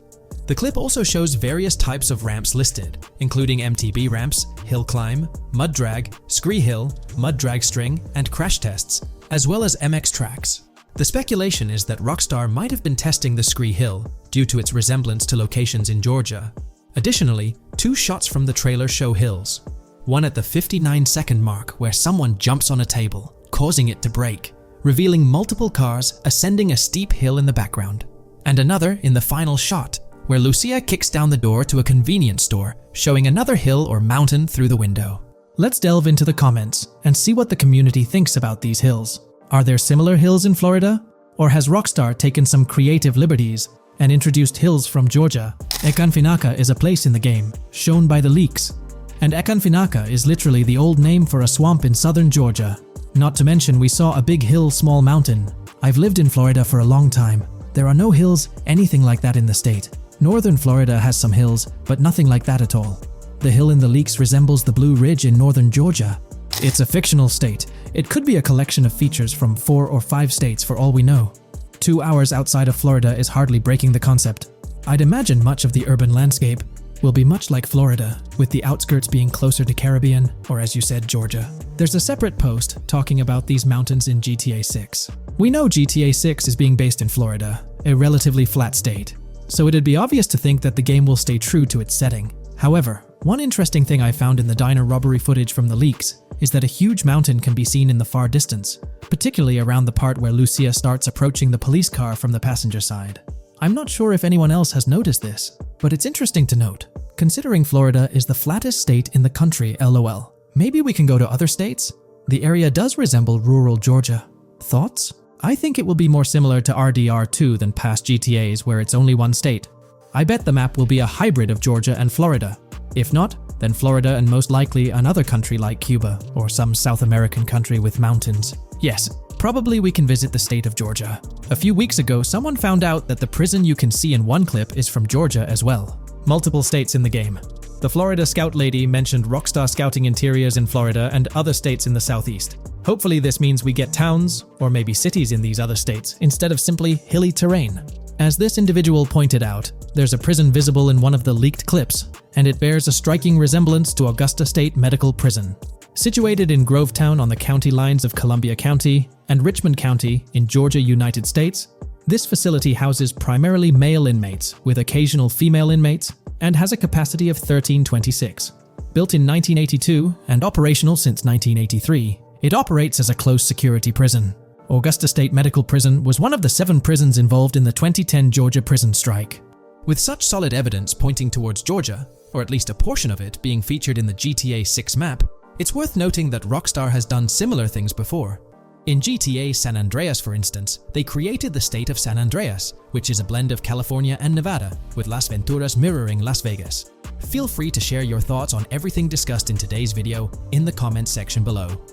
Speaker 1: The clip also shows various types of ramps listed, including MTB ramps, hill climb, mud drag, scree hill, mud drag string, and crash tests, as well as MX tracks. The speculation is that Rockstar might have been testing the Scree Hill due to its resemblance to locations in Georgia. Additionally, two shots from the trailer show hills. One at the 59-second mark where someone jumps on a table, causing it to break, revealing multiple cars ascending a steep hill in the background. And another in the final shot, where Lucia kicks down the door to a convenience store, showing another hill or mountain through the window. Let's delve into the comments and see what the community thinks about these hills. Are there similar hills in Florida? Or has Rockstar taken some creative liberties and introduced hills from Georgia. Ekanfinaka is a place in the game, shown by the leaks. And Ekanfinaka is literally the old name for a swamp in southern Georgia. Not to mention we saw a big hill, small mountain. I've lived in Florida for a long time. There are no hills, anything like that in the state. Northern Florida has some hills, but nothing like that at all. The hill in the leaks resembles the Blue Ridge in northern Georgia. It's a fictional state. It could be a collection of features from 4 or 5 states for all we know. 2 hours outside of Florida is hardly breaking the concept. I'd imagine much of the urban landscape will be much like Florida, with the outskirts being closer to Caribbean, or as you said, Georgia. There's a separate post talking about these mountains in GTA 6. We know GTA 6 is being based in Florida, a relatively flat state, so it'd be obvious to think that the game will stay true to its setting. However, one interesting thing I found in the diner robbery footage from the leaks is that a huge mountain can be seen in the far distance, particularly around the part where Lucia starts approaching the police car from the passenger side. I'm not sure if anyone else has noticed this, but it's interesting to note, considering Florida is the flattest state in the country, LOL. Maybe we can go to other states? The area does resemble rural Georgia. Thoughts? I think it will be more similar to RDR2 than past GTAs where it's only one state. I bet the map will be a hybrid of Georgia and Florida. If not, then Florida and most likely another country like Cuba or some South American country with mountains. Yes, probably we can visit the state of Georgia. A few weeks ago, someone found out that the prison you can see in one clip is from Georgia as well. Multiple states in the game. The Florida Scout lady mentioned Rockstar Scouting interiors in Florida and other states in the southeast. Hopefully this means we get towns, or maybe cities in these other states, instead of simply hilly terrain. As this individual pointed out, there's a prison visible in one of the leaked clips, and it bears a striking resemblance to Augusta State Medical Prison. Situated in Grovetown on the county lines of Columbia County and Richmond County in Georgia, United States, this facility houses primarily male inmates with occasional female inmates and has a capacity of 1326. Built in 1982 and operational since 1983, it operates as a close security prison. Augusta State Medical Prison was one of the 7 prisons involved in the 2010 Georgia prison strike. With such solid evidence pointing towards Georgia, or at least a portion of it being featured in the GTA 6 map, it's worth noting that Rockstar has done similar things before. In GTA San Andreas, for instance, they created the state of San Andreas, which is a blend of California and Nevada, with Las Venturas mirroring Las Vegas. Feel free to share your thoughts on everything discussed in today's video in the comments section below.